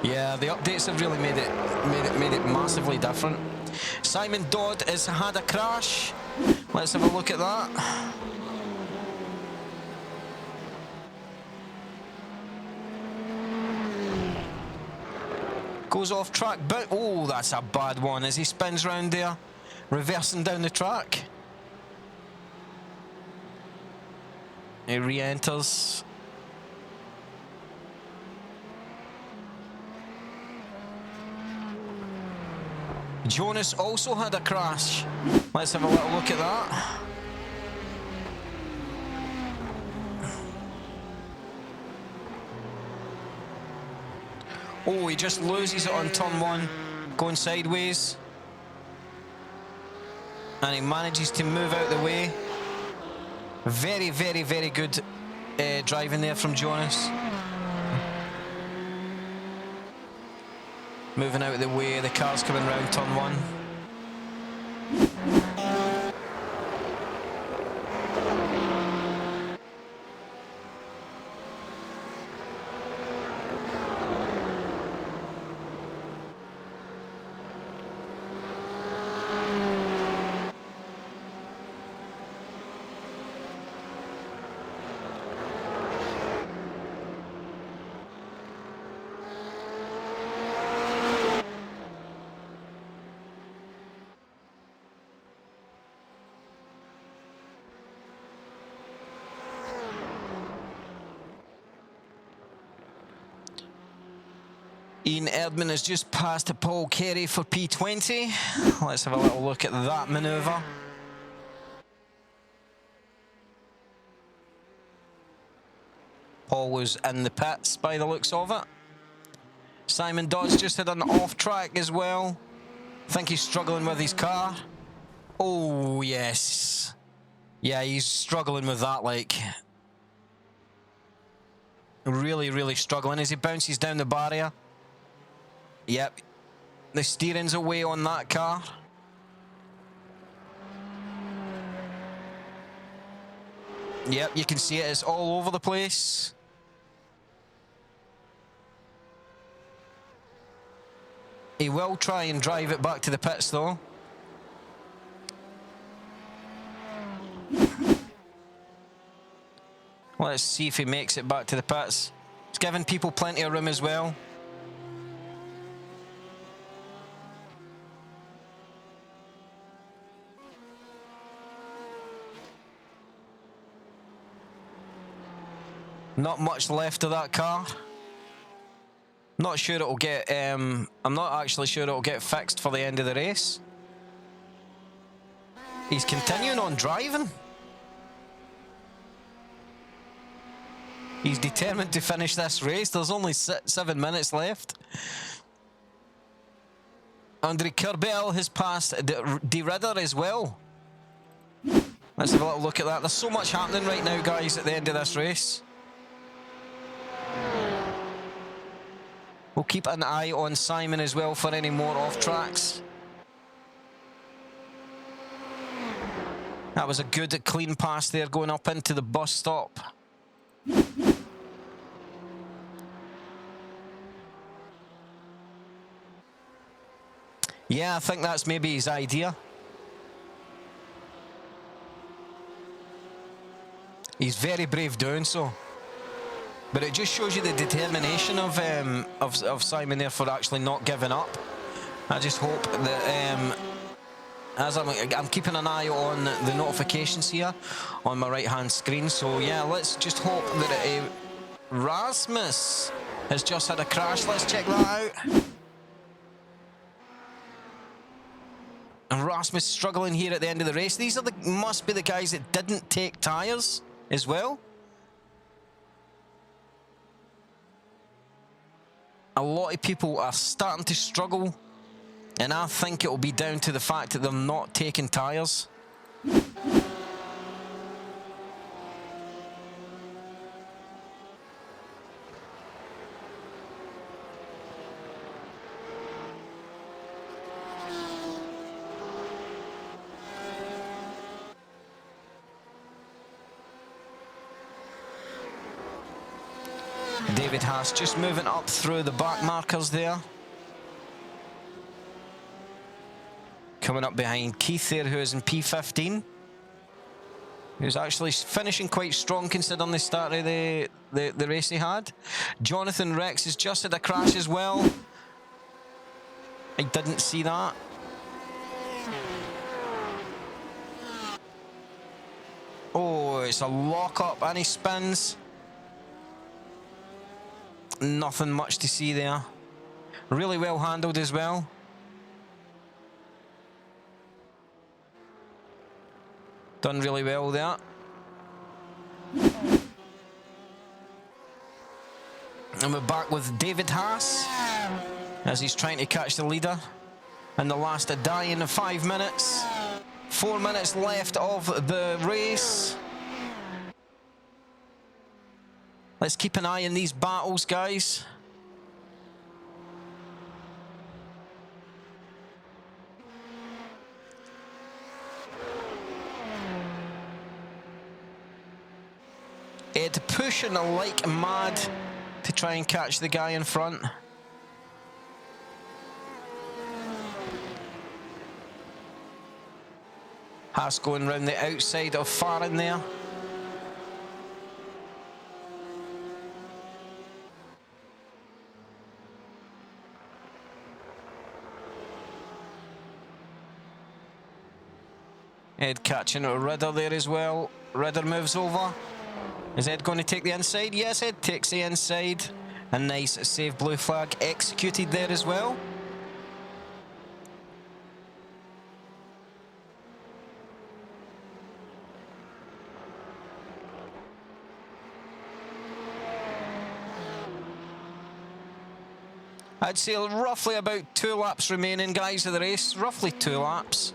Yeah, the updates have really made it massively different. Simon Dodd has had a crash. Let's have a look at that. Goes off track, but oh, that's a bad one as he spins round there, reversing down the track. He re-enters. Jonas also had a crash. Let's have a little look at that. Oh, he just loses it on turn one, going sideways. And he manages to move out the way. Very, very, very good driving there from Jonas. Moving out of the way, the car's coming round turn one. Ian Erdman has just passed Paul Carey for P20. Let's have a little look at that manoeuvre. Paul was in the pits by the looks of it. Simon Dodds just had an off track as well. I think he's struggling with his car. Oh, yes. Yeah, he's struggling with that, like. Really struggling as he bounces down the barrier. Yep. The steering's away on that car. Yep, you can see it. It's all over the place. He will try and drive it back to the pits, though. Let's see if he makes it back to the pits. It's giving people plenty of room as well. Not much left of that car. Not sure it'll get, I'm not actually sure it'll get fixed for the end of the race. He's continuing on driving. He's determined to finish this race. There's only 7 minutes left. Andre Kerbel has passed De Ridder as well. Let's have a little look at that. There's so much happening right now, guys, at the end of this race. We'll keep an eye on Simon as well for any more off tracks. That was a good, clean pass there going up into the bus stop. Yeah, I think that's maybe his idea. He's very brave doing so. But it just shows you the determination of Simon there for actually not giving up. I just hope that as I'm keeping an eye on the notifications here on my right-hand screen. So yeah, let's just hope that Rasmus has just had a crash. Let's check that out. And Rasmus struggling here at the end of the race. These are must be the guys that didn't take tyres as well. A lot of people are starting to struggle, and I think it will be down to the fact that they're not taking tyres. David Haas just moving up through the back markers there. Coming up behind Keith there, who is in P15. Who's actually finishing quite strong considering the start of the race he had. Jonathan Rex has just had a crash as well. I didn't see that. Oh, it's a lock-up and he spins. Nothing much to see there. Really well handled as well. Done really well there. And we're back with David Haas as he's trying to catch the leader. And the last a dying 5 minutes. 4 minutes left of the race. Let's keep an eye on these battles, guys. Ed pushing like mad to try and catch the guy in front. Haas going round the outside of Farron there. Ed catching Ridder there as well. Ridder moves over. Is Ed going to take the inside? Yes, Ed takes the inside. A nice save blue flag executed there as well. I'd say roughly about 2 laps remaining, guys, of the race. Roughly 2 laps.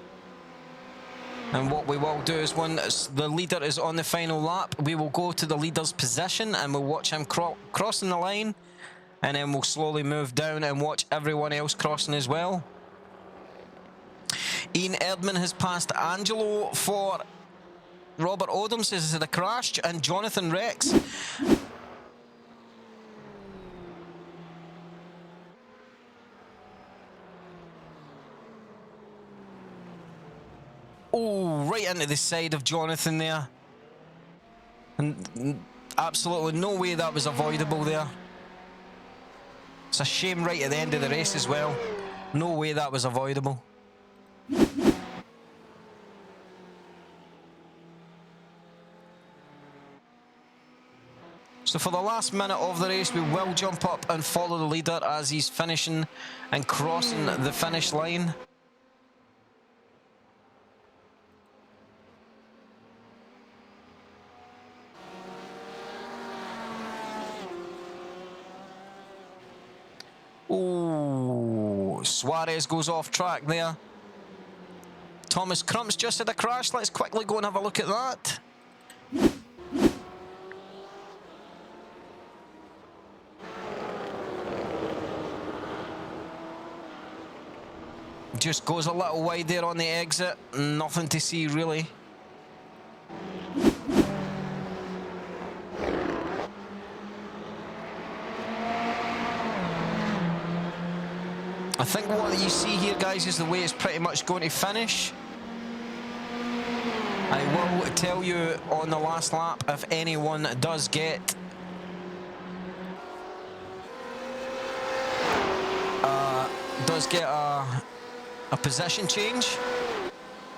And what we will do is once the leader is on the final lap, we will go to the leader's position and we'll watch him crossing the line. And then we'll slowly move down and watch everyone else crossing as well. Ian Erdman has passed Angelo for Robert Odoms. This is a crash. And Jonathan Rex. Oh, right into the side of Jonathan there. And absolutely no way that was avoidable there. It's a shame right at the end of the race as well. No way that was avoidable. So for the last minute of the race, we will jump up and follow the leader as he's finishing and crossing the finish line. Oh, Suarez goes off track there. Thomas Crump's just had a crash. Let's quickly go and have a look at that. Just goes a little wide there on the exit. Nothing to see really. I think what you see here, guys, is the way it's pretty much going to finish. I will tell you on the last lap if anyone does get a position change.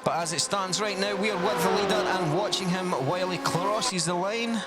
But as it stands right now, we are with the leader and watching him while he crosses the line.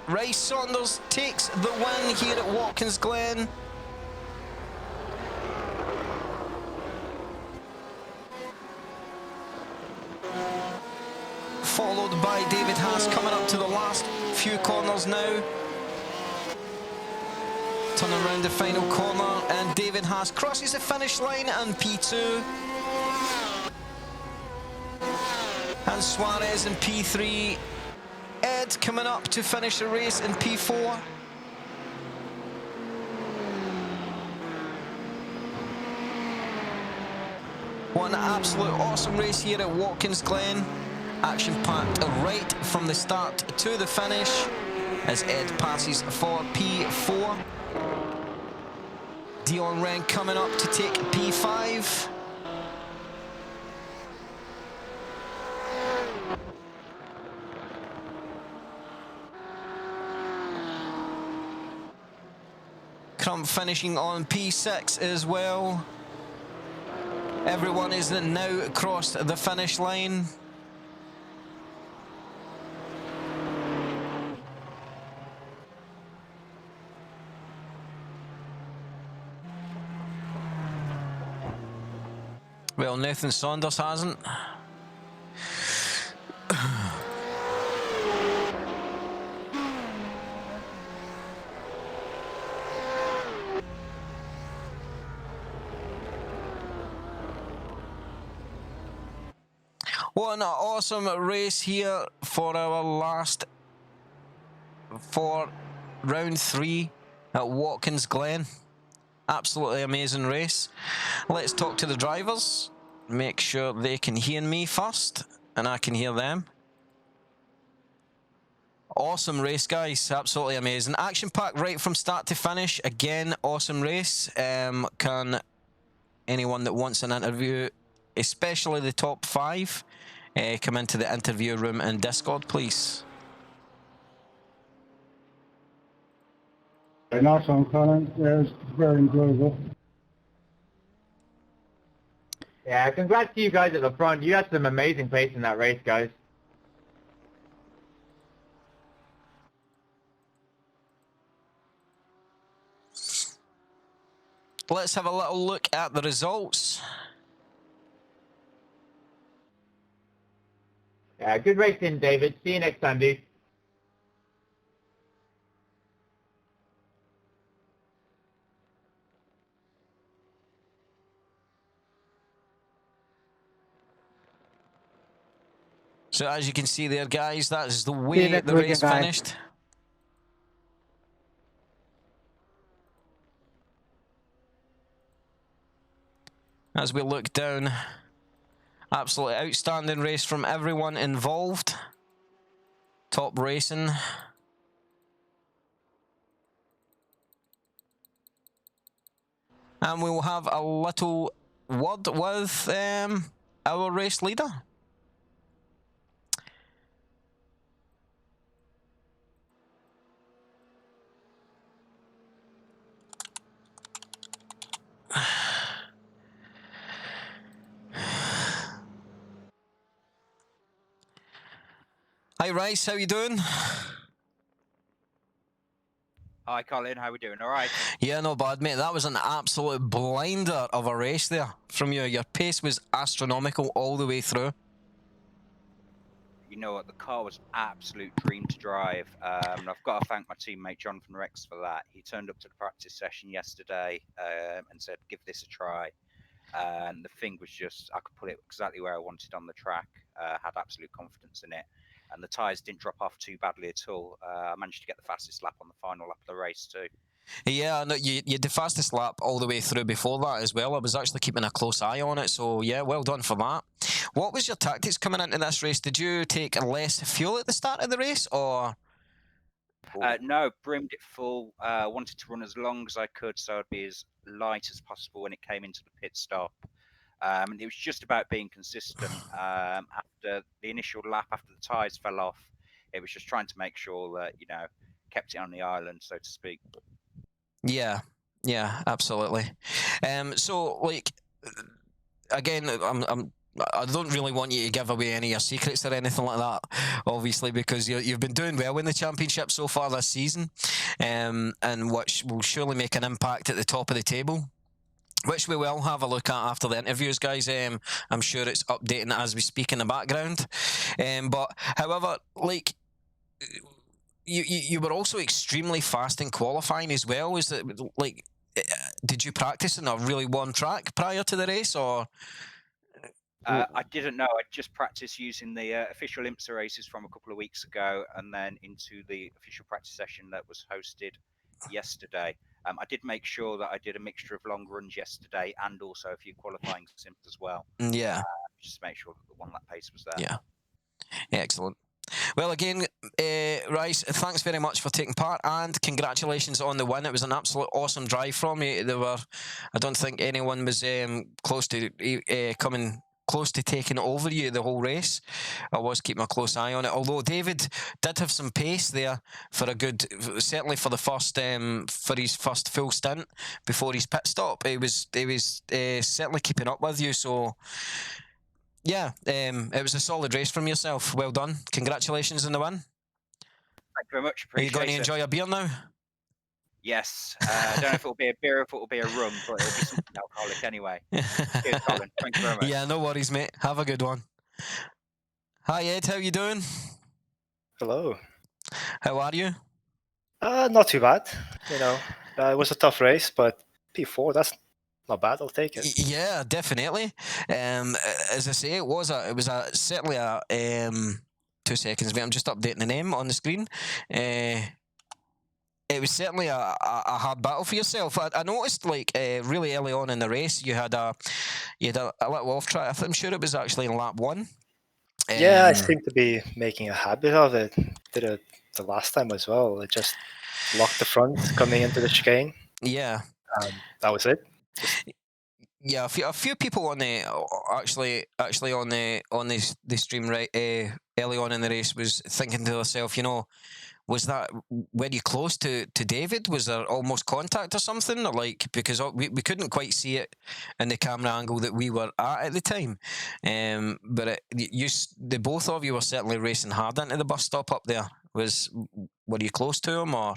Ray Saunders takes the win here at Watkins Glen. Followed by David Haas coming up to the last few corners now. Turning around the final corner and David Haas crosses the finish line and P2. And Suarez in P3. Ed coming up to finish the race in P4. What an absolute awesome race here at Watkins Glen. Action-packed right from the start to the finish as Ed passes for P4. Dion Wren coming up to take P5. Crump finishing on P6 as well. Everyone is now across the finish line. Well, Nathan Saunders hasn't. What an awesome race here for our last, for round 3 at Watkins Glen. Absolutely amazing race. Let's talk to the drivers. Make sure they can hear me first and I can hear them. Awesome race, guys. Absolutely amazing. Action packed right from start to finish. Again, awesome race. Can anyone that wants an interview, especially the top 5, come into the interview room in Discord, please. Nice one, Colin. Yeah, it was very enjoyable. Yeah, congrats to you guys at the front. You had some amazing pace in that race, guys. Let's have a little look at the results. Yeah, good racing, David. See you next time, dude. So as you can see there, guys, that is the way the race finished. As we look down, absolutely outstanding race from everyone involved. Top racing. And we will have a little word with our race leader. Hi, Rice, how you doing? Hi, Colin. How we doing? All right. Yeah, not bad, mate. That was an absolute blinder of a race there from you. Your pace was astronomical all the way through. You know what? The car was absolute dream to drive. And I've got to thank my teammate John from Rex for that. He turned up to the practice session yesterday and said, "Give this a try." And the thing was just, I could put it exactly where I wanted on the track. Had absolute confidence in it. And the tyres didn't drop off too badly at all. I managed to get the fastest lap on the final lap of the race too. Yeah, no, you did the fastest lap all the way through before that as well. I was actually keeping a close eye on it, so yeah, well done for that. What was your tactics coming into this race? Did you take less fuel at the start of the race, or...? No, brimmed it full. Wanted to run as long as I could, so I'd be as light as possible when it came into the pit stop. And it was just about being consistent. After the initial lap, after the tyres fell off, it was just trying to make sure that, you know, kept it on the island, so to speak. Yeah, absolutely. So, like, again, I don't really want you to give away any of your secrets or anything like that, obviously, because you've been doing well in the championship so far this season, and which will surely make an impact at the top of the table, which we will have a look at after the interviews, guys. I'm sure it's updating as we speak in the background. But however, like, you were also extremely fast in qualifying as well. Is it like, did you practice in a really warm track prior to the race, or? I didn't know. I just practiced using the official IMSA races from a couple of weeks ago, and then into the official practice session that was hosted yesterday. I did make sure that I did a mixture of long runs yesterday and also a few qualifying sims as well. Yeah. Just to make sure that the one lap pace was there. Yeah. Excellent. Well, again, Rice, thanks very much for taking part, and congratulations on the win. It was an absolute awesome drive from you. I don't think anyone was close to coming close to taking over you the whole race. I was keeping a close eye on it, although David did have some pace there for a good, certainly for the first, for his first full stint before his pit stop. He was certainly keeping up with you, so yeah, it was a solid race from yourself. Well done. Congratulations on the win. Thank you very much. Are you Appreciate going to it. enjoy a beer now? Yes. I don't know if it'll be a beer or if it'll be a rum, but it'll be something alcoholic anyway. Cheers, Colin. Thank you very much. Yeah, no worries, mate. Have a good one. Hi, Ed. How you doing? Hello. How are you? Not too bad. You know, it was a tough race, but P4, that's not bad. I'll take it. Yeah, definitely. As I say, it was certainly a 2 seconds, mate. I'm just updating the name on the screen. It was certainly a hard battle for yourself. I noticed, like, really early on in the race, you had a little off track. I'm sure it was actually in lap 1. Yeah, I seem to be making a habit of it. Did it the last time as well. It just locked the front coming into the chicane. Yeah. That was it. Yeah, a few people on the actually on the stream right early on in the race was thinking to themselves, you know, was that, were you close to David? Was there almost contact or something? Or like, because we couldn't quite see it in the camera angle that we were at the time. But the both of you were certainly racing hard into the bus stop up there. Were you close to him or?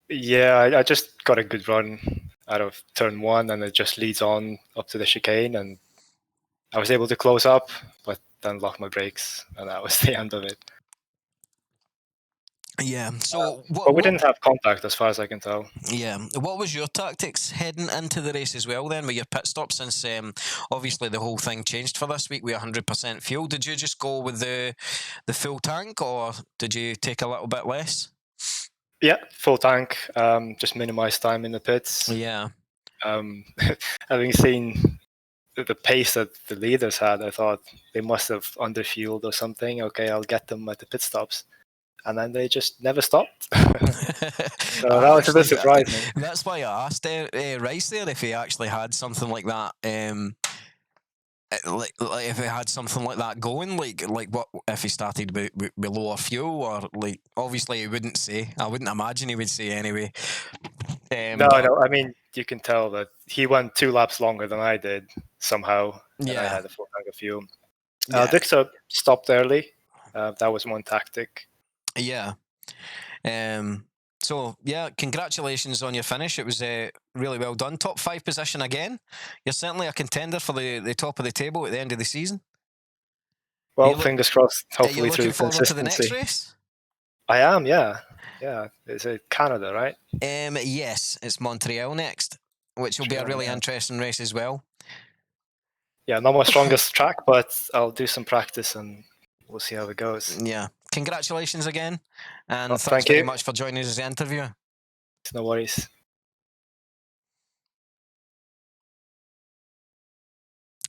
Yeah, I just got a good run out of turn 1, and it just leads on up to the chicane, and I was able to close up, but then lock my brakes, and that was the end of it. Yeah. So, but we didn't have contact, as far as I can tell. Yeah. What was your tactics heading into the race as well? Then with your pit stop, since obviously the whole thing changed for this week with 100% fuel. Did you just go with the full tank, or did you take a little bit less? Yeah, full tank. Just minimize time in the pits. Yeah. Having seen the pace that the leaders had, I thought they must have underfueled or something. Okay, I'll get them at the pit stops. And then they just never stopped. So that was a bit surprising. That's why I asked Rice there if he actually had something like that. Like if he had something like that going, like what if he started with lower fuel, or like, obviously he wouldn't say. I wouldn't imagine he would say anyway. No. I mean, you can tell that he went 2 laps longer than I did somehow. Yeah. And I had a full tank of fuel. Yeah. Dixon stopped early. That was one tactic. Yeah. So, yeah, congratulations on your finish. It was really well done. Top 5 position again. You're certainly a contender for the top of the table at the end of the season. Well, fingers crossed, hopefully through looking forward consistency. to the next race? I am, yeah. Yeah, it's Canada, right? Yes, it's Montreal next, which will be a really interesting race as well. Yeah, not my strongest track, but I'll do some practice and we'll see how it goes. Yeah. Congratulations again. And thanks thank very you. much for joining us as the interview. No worries.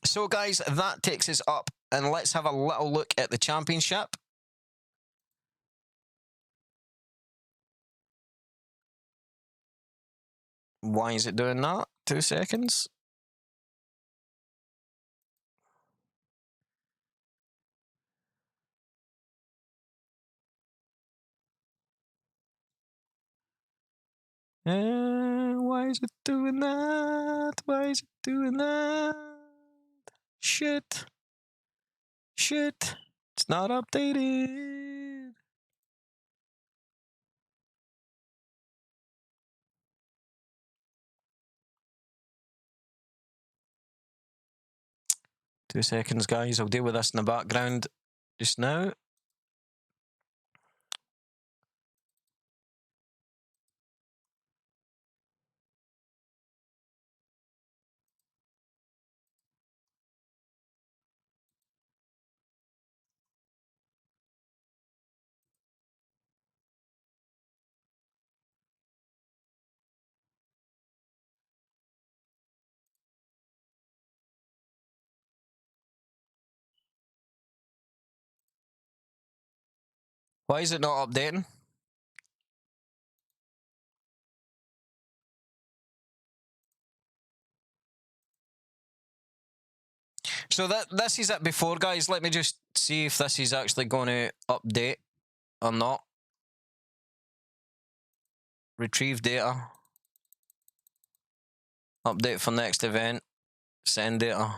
So, guys, that takes us up, and let's have a little look at the championship. Why is it doing that? 2 seconds. Why is it doing that? Why is it doing that? Shit. It's not updated. Two seconds, guys. I'll deal with this in the background just now. Why is it not updating? So this is it before, guys. Let me just see if this is actually going to update or not. Retrieve data. Update for next event. Send data.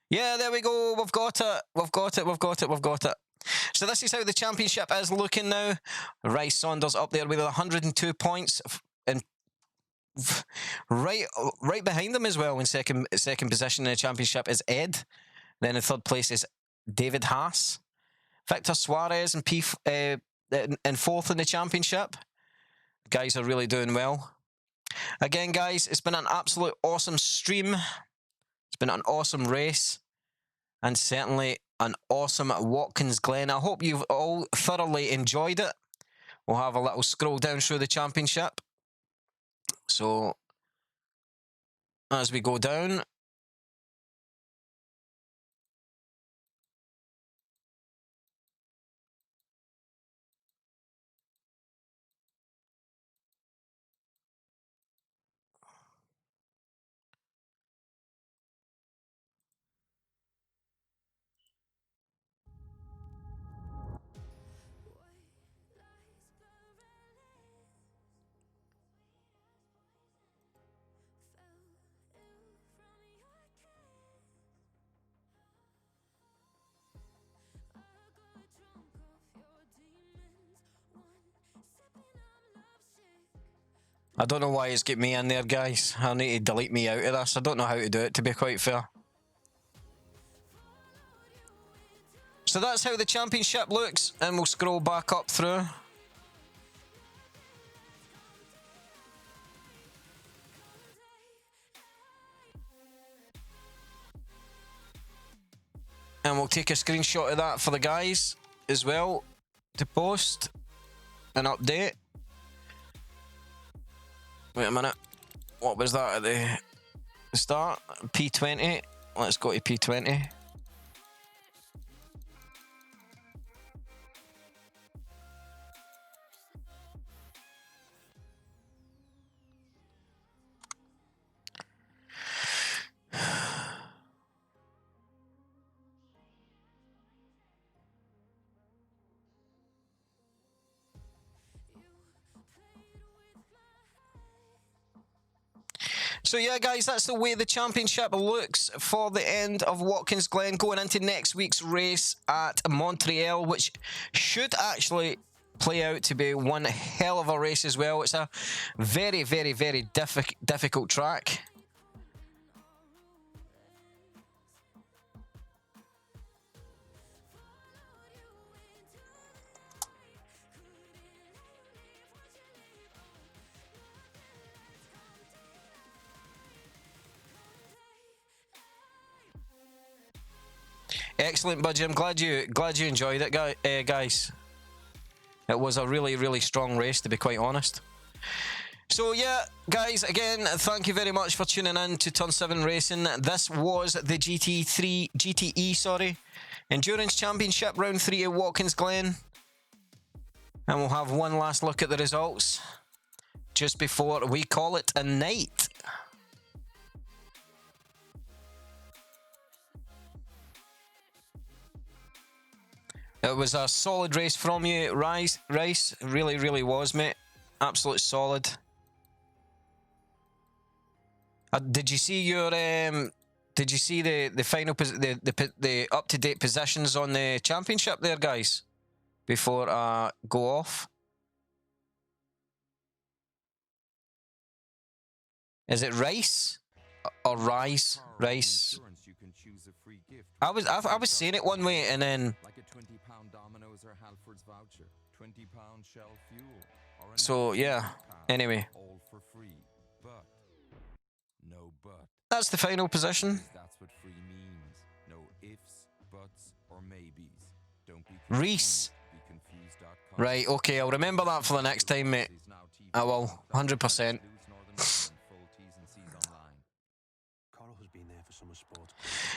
Yeah, there we go. We've got it. So this is how the championship is looking now. Rice Saunders up there with 102 points. and right behind him as well in second position in the championship is Ed. Then in third place is David Haas. Victor Suarez in fourth in the championship. Guys are really doing well. Again, guys, it's been an absolute awesome stream. It's been an awesome race. And certainly an awesome Watkins Glen. I hope you've all thoroughly enjoyed it. We'll have a little scroll down through the championship. So, as we go down, I don't know why it's got me in there, guys. I need to delete me out of this. I don't know how to do it, to be quite fair. So that's how the championship looks, and we'll scroll back up through. And we'll take a screenshot of that for the guys as well to post an update. Wait a minute. What was that at the start? P20. Let's go to P20. So yeah, guys, that's the way the championship looks for the end of Watkins Glen, going into next week's race at Montreal, which should actually play out to be one hell of a race as well. It's a very, very, very difficult track. Excellent, Budgie. I'm glad you enjoyed it, guys. It was a really, really strong race, to be quite honest. So yeah, guys, again, thank you very much for tuning in to Turn 7 Racing. This was the GTE Endurance Championship Round 3 at Watkins Glen. And we'll have one last look at the results just before we call it a night. It was a solid race from you, Rice. Really, really was, mate. Absolute solid. Did you see your Did you see the final the up to date positions on the championship there, guys? Before I go off. Is it Rice or Rice? Rice. I was saying it one way and then. So yeah. Anyway. That's the final position. Reese. Right, okay, I'll remember that for the next time, mate. I will, 100%.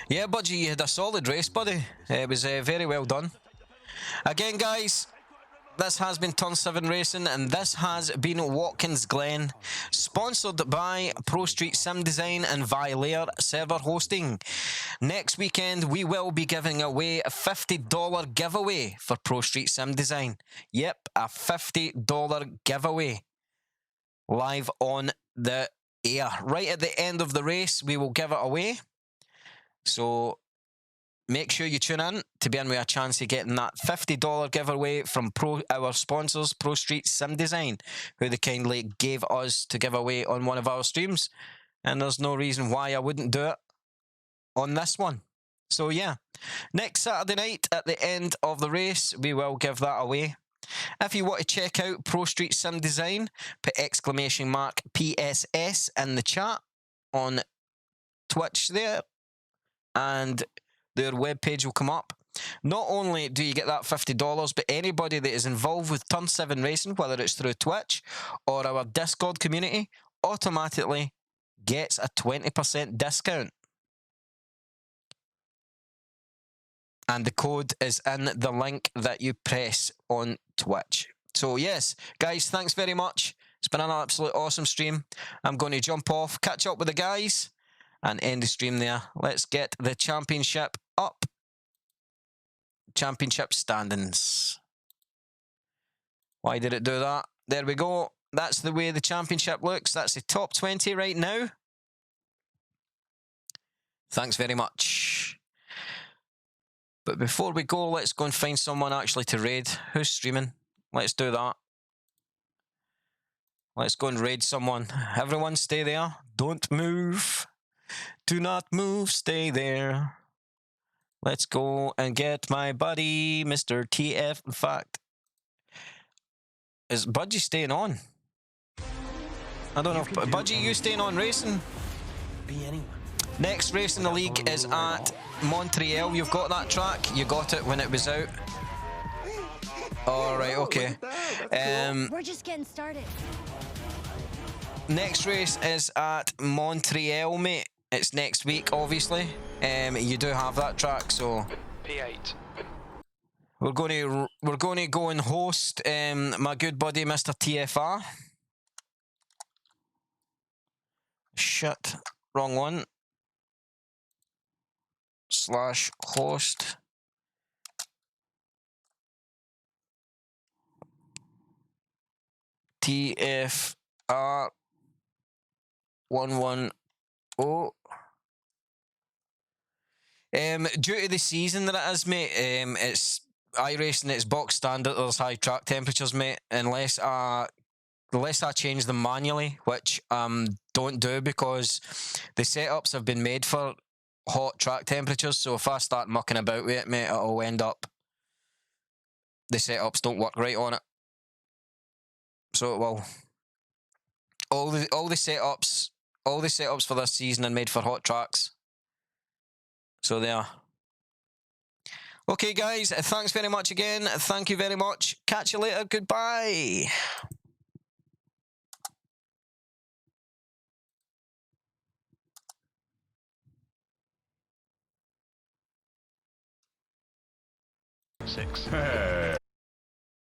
Yeah, Budgie, you had a solid race, buddy. It was very well done. Again, guys, this has been Turn 7 Racing, and this has been Watkins Glen, sponsored by Pro Street Sim Design and Vilair Server Hosting. Next weekend, we will be giving away a $50 giveaway for Pro Street Sim Design. Yep, a $50 giveaway. Live on the air. Right at the end of the race, we will give it away. So, make sure you tune in to be in with a chance of getting that $50 giveaway from our sponsors, Pro Street Sim Design, who they kindly gave us to give away on one of our streams. And there's no reason why I wouldn't do it on this one. So yeah, next Saturday night at the end of the race, we will give that away. If you want to check out Pro Street Sim Design, put !PSS in the chat on Twitch there, and their webpage will come up. Not only do you get that $50, but anybody that is involved with Turn 7 Racing, whether it's through Twitch or our Discord community, automatically gets a 20% discount. And the code is in the link that you press on Twitch. So yes, guys, thanks very much. It's been an absolute awesome stream. I'm going to jump off, catch up with the guys, and end the stream there. Let's get the championship up. Championship standings. Why did it do that? There we go. That's the way the championship looks. That's the top 20 right now. Thanks very much. But before we go, let's go and find someone actually to raid. Who's streaming? Let's do that. Let's go and raid someone. Everyone stay there. Don't move. Do not move. Stay there. Let's go and get my buddy, Mr. TF. In fact, is Budgie staying on? I don't know if Budgie, you staying on racing? Be anyone. Next race in the league is at Montreal. You've got that track. You got it when it was out. All right, okay. We're just getting started. Next race is at Montreal, mate. It's next week, obviously. You do have that track, so P8. we're going to go and host my good buddy Mr. TFR. Shit, wrong one. /host. TFR 110. Due to the season that it is, mate, it's iRacing, it's box standard, there's high track temperatures, mate, unless I change them manually, which don't do because the setups have been made for hot track temperatures, so if I start mucking about with it, mate, it'll end up the setups don't work right on it. So it will. All the setups for this season are made for hot tracks. So there. Okay, guys, thanks very much again. Thank you very much. Catch you later. Goodbye. Six.